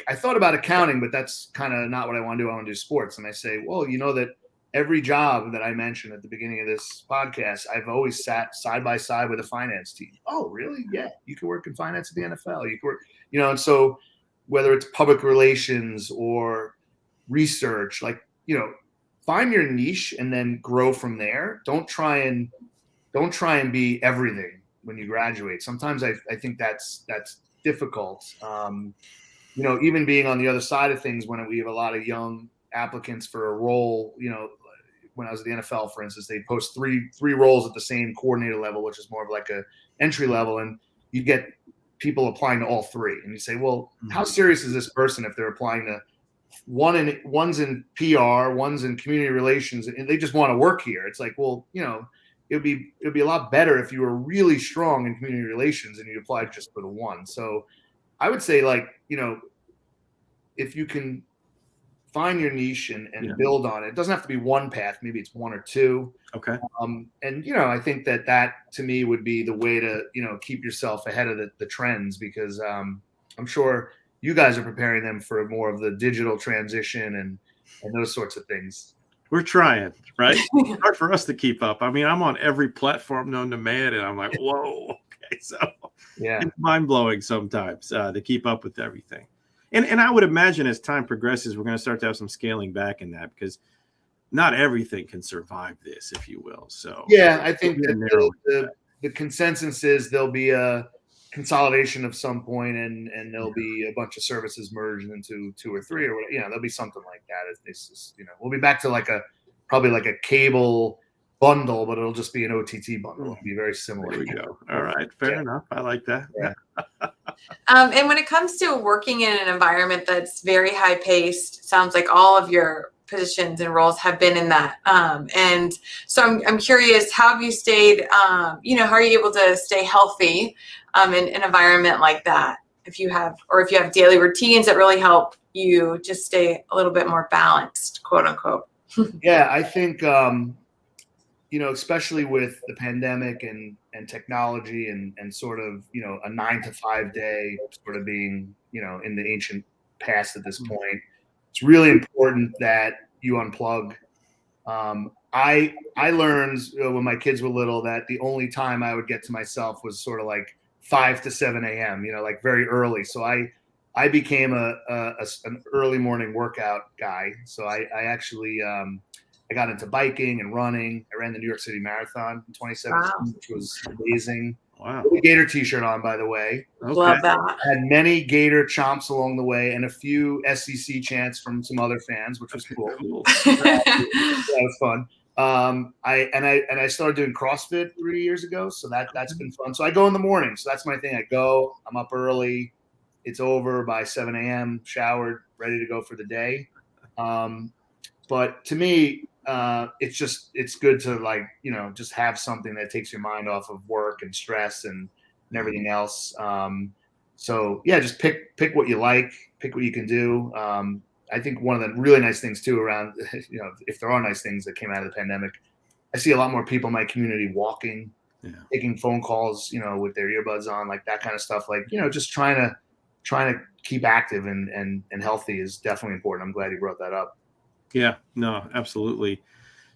I thought about accounting, but that's kind of not what I want to do. I want to do sports." And I say, "Well, you know that every job that I mentioned at the beginning of this podcast, I've always sat side by side with a finance team." "Oh, really?" "Yeah, you can work in finance at the NFL. You can work, and so whether it's public relations or research, find your niche and then grow from there. Don't try and be everything when you graduate. Sometimes I think that's difficult. Even being on the other side of things, when we have a lot of young applicants for a role, when I was at the NFL, for instance, they post three roles at the same coordinator level, which is more of like a entry level, and you get people applying to all three. And you say, well, how serious is this person if they're applying to one's in PR, one's in community relations, and they just want to work here? It's like, well, it'd be a lot better if you were really strong in community relations and you applied just for the one. So I would say, if you can find your niche and build on it. It doesn't have to be one path. Maybe it's one or two. Okay. I think that to me would be the way to, keep yourself ahead of the trends, because I'm sure you guys are preparing them for more of the digital transition and those sorts of things. We're trying, right? It's hard for us to keep up. I mean, I'm on every platform known to man, and I'm like, whoa, okay. So it's mind blowing sometimes to keep up with everything. And I would imagine as time progresses, we're going to start to have some scaling back in that, because not everything can survive this, if you will. So I think that the consensus is there'll be a consolidation of some point, and there'll be a bunch of services merged into two or three, or whatever. There'll be something like that. It's we'll be back to probably like a cable bundle, but it'll just be an OTT bundle. It'll be very similar. There we go. All right, fair enough. I like that. Yeah. And when it comes to working in an environment that's very high paced, sounds like all of your positions and roles have been in that. And so I'm curious, how have you stayed, how are you able to stay healthy in an environment like that? If you have daily routines that really help you just stay a little bit more balanced, quote unquote. Yeah, I think, especially with the pandemic and technology and sort of, a 9-to-5 day sort of being, in the ancient past at this point, it's really important that you unplug. I learned when my kids were little that the only time I would get to myself was sort of like 5 to 7 a.m., like very early. So I became an early morning workout guy. So I actually I got into biking and running. I ran the New York City Marathon in 2017, which was amazing. Wow. With a Gator t-shirt on, by the way. Okay. Love that. I had many Gator chomps along the way and a few SEC chants from some other fans, which was cool. That was fun. I started doing CrossFit 3 years ago, so that's been fun. So I go in the morning. So that's my thing. I go, I'm up early, it's over by 7 a.m., showered, ready to go for the day. But to me, it's good to, like, just have something that takes your mind off of work and stress and everything else. So yeah, just pick what you like, pick what you can do. I think one of the really nice things too around, if there are nice things that came out of the pandemic, I see a lot more people in my community walking, taking phone calls, with their earbuds on, like that kind of stuff. Like, just trying to keep active and healthy is definitely important. I'm glad you brought that up. Yeah, no, absolutely.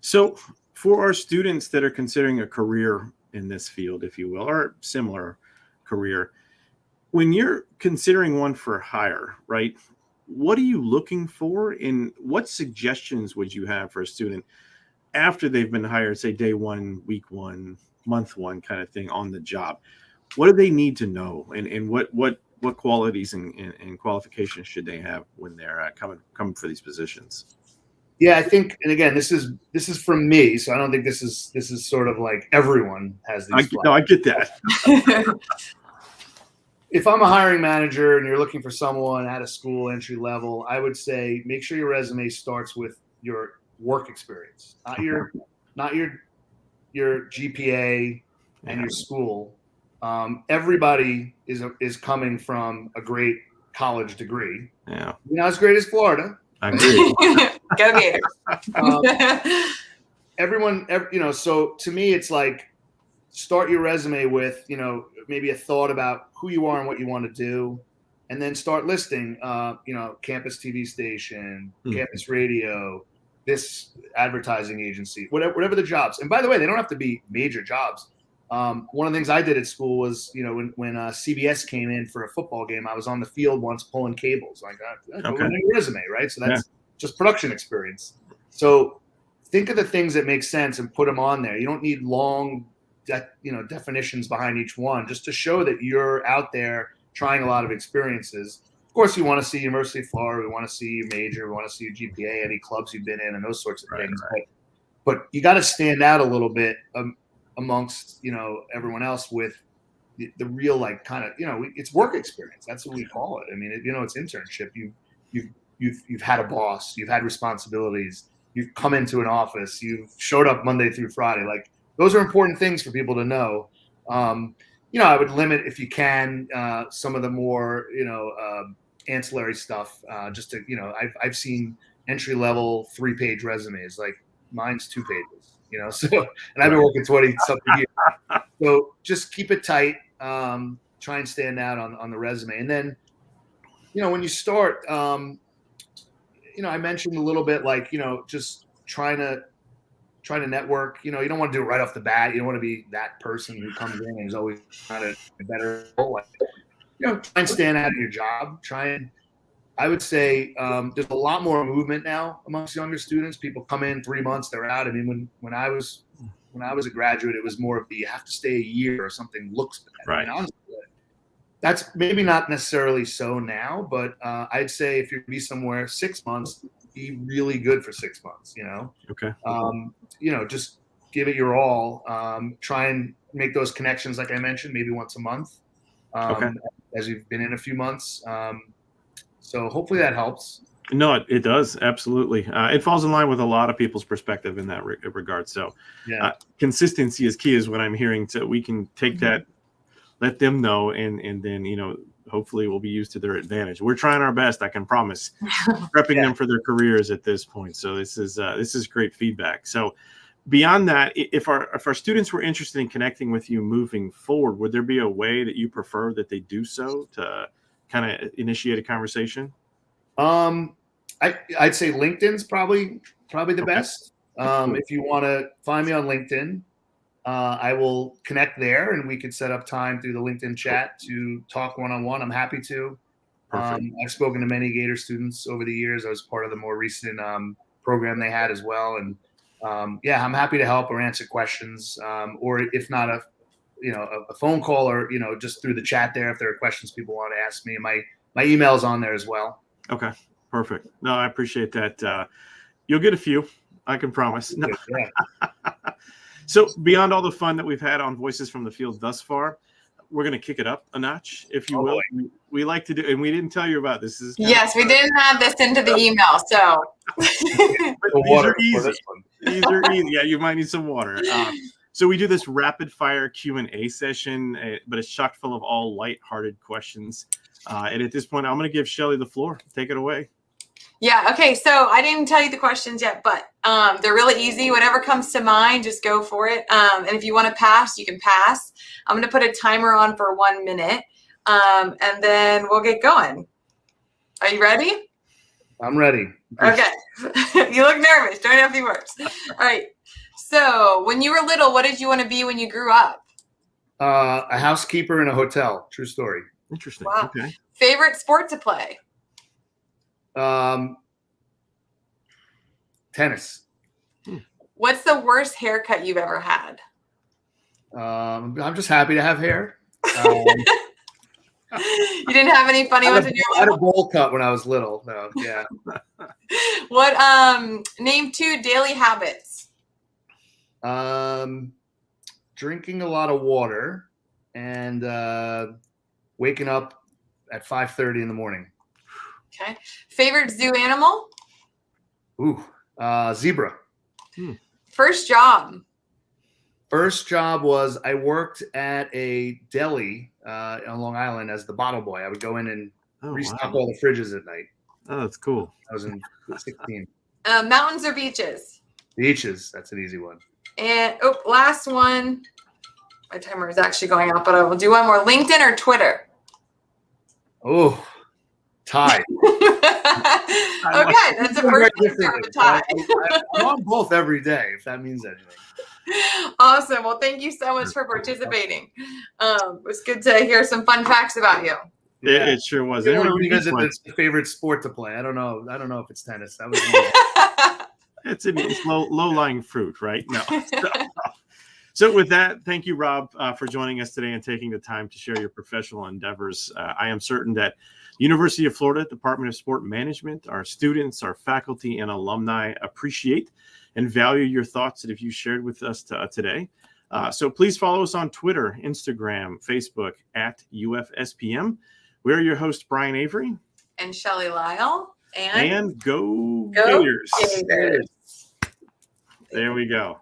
So for our students that are considering a career in this field, if you will, or similar career, when you're considering one for hire, right, what are you looking for, and what suggestions would you have for a student after they've been hired, say day one, week one, month one kind of thing on the job? What do they need to know, and what qualities and qualifications should they have when they're coming for these positions? Yeah, I think, and again, this is from me, so I don't think this is sort of like everyone has these. I get that. If I'm a hiring manager and you're looking for someone at a school entry level, I would say make sure your resume starts with your work experience, not your GPA and your school. Everybody is coming from a great college degree. Yeah, not as great as Florida. I agree. Go Gators. Everyone, so to me, it's like, start your resume with, maybe a thought about who you are and what you want to do, and then start listing, campus TV station, campus radio, this advertising agency, whatever the jobs. And by the way, they don't have to be major jobs. One of the things I did at school was, when CBS came in for a football game, I was on the field once pulling cables. Like, go on your resume, right? So that's just production experience. So think of the things that make sense and put them on there. You don't need long, definitions behind each one, just to show that you're out there trying a lot of experiences. Of course, you want to see University of Florida, we want to see your major, we want to see your GPA, any clubs you've been in, and those sorts of things. Right. But you got to stand out a little bit amongst everyone else with the real, like, kind of, it's work experience. That's what we call it. I mean, it's internship. You've had a boss, you've had responsibilities, you've come into an office, you've showed up Monday through Friday. Like, those are important things for people to know. I would limit, if you can, some of the more, ancillary stuff, just to, I've seen entry level 3-page resumes, like mine's 2 pages, so, and I've been working 20 something years. So just keep it tight. Try and stand out on the resume. And then, when you start, I mentioned a little bit, like, just trying to network. You don't want to do it right off the bat. You don't want to be that person who comes in and is always trying to get better. Try and stand out of your job. I would say there's a lot more movement now amongst younger students. People come in 3 months, they're out. I mean, when I was a graduate, it was more of you have to stay a year or something looks bad. Right. I mean, honestly, that's maybe not necessarily so now, but I'd say if you're going to be somewhere 6 months, be really good for 6 months, Okay. Just give it your all. Try and make those connections, like I mentioned, maybe once a month, as you've been in a few months. So hopefully that helps. No, it does. Absolutely. It falls in line with a lot of people's perspective in that regard. So consistency is key, is what I'm hearing. So we can take that, let them know, and then, hopefully will be used to their advantage. We're trying our best, I can promise, prepping them for their careers at this point. So this is great feedback. So beyond that, if our students were interested in connecting with you moving forward, would there be a way that you prefer that they do so to kind of initiate a conversation? I'd say LinkedIn's probably the best. If you want to find me on LinkedIn, I will connect there, and we could set up time through the LinkedIn chat to talk one-on-one. I'm happy to. I've spoken to many Gator students over the years. I was part of the more recent program they had as well. And I'm happy to help or answer questions, or if not a phone call, or, just through the chat there, if there are questions people want to ask me. My email's on there as well. Okay, perfect. No, I appreciate that. You'll get a few, I can promise. No. Yeah. So beyond all the fun that we've had on Voices from the Field thus far, we're going to kick it up a notch, if you Oh, will. We like to do, and we didn't tell you about this. Yes, we didn't add this into the email, so. These are easy. These are easy. Yeah, you might need some water. So we do this rapid fire Q&A session, but it's chock full of all lighthearted questions. And at this point, I'm going to give Shelley the floor. Take it away. Yeah, okay, so I didn't tell you the questions yet, but they're really easy. Whatever comes to mind, just go for it. And if you want to pass, you can pass. I'm going to put a timer on for 1 minute, and then we'll get going. Are you ready? I'm ready. Okay. You look nervous. Don't have to be worse. All right. So when you were little, what did you want to be when you grew up? A housekeeper in a hotel. True story. Interesting. Wow. Okay. Favorite sport to play? Tennis. What's the worst haircut you've ever had? I'm just happy to have hair. You didn't have any funny ones in your I had life? a bowl cut when I was little. No, yeah. What name 2 daily habits? Drinking a lot of water and waking up at 5:30 in the morning. Okay. Favorite zoo animal? Ooh, zebra. First job? First job was I worked at a deli on Long Island as the bottle boy. I would go in and restock all the fridges at night. Oh, that's cool. I was in 16. Mountains or beaches? Beaches. That's an easy one. And last one. My timer is actually going out, but I will do one more. LinkedIn or Twitter? Oh, tie. Okay, that's the first answer of a tie. I'm on both every day, if that means anything. Awesome. Well, thank you so much for participating. It was good to hear some fun facts about you. Yeah. It sure was. I want to revisit the favorite sport to play. I don't know if it's tennis. That was it's low-lying fruit, right? No. So with that, thank you, Rob, for joining us today and taking the time to share your professional endeavors. I am certain that University of Florida Department of Sport Management, our students, our faculty, and alumni appreciate and value your thoughts that you shared with us today. So please follow us on Twitter, Instagram, Facebook at UFSPM. We're your host, Brian Avery. And Shelley Lyle. And go Gators. Gators. There we go.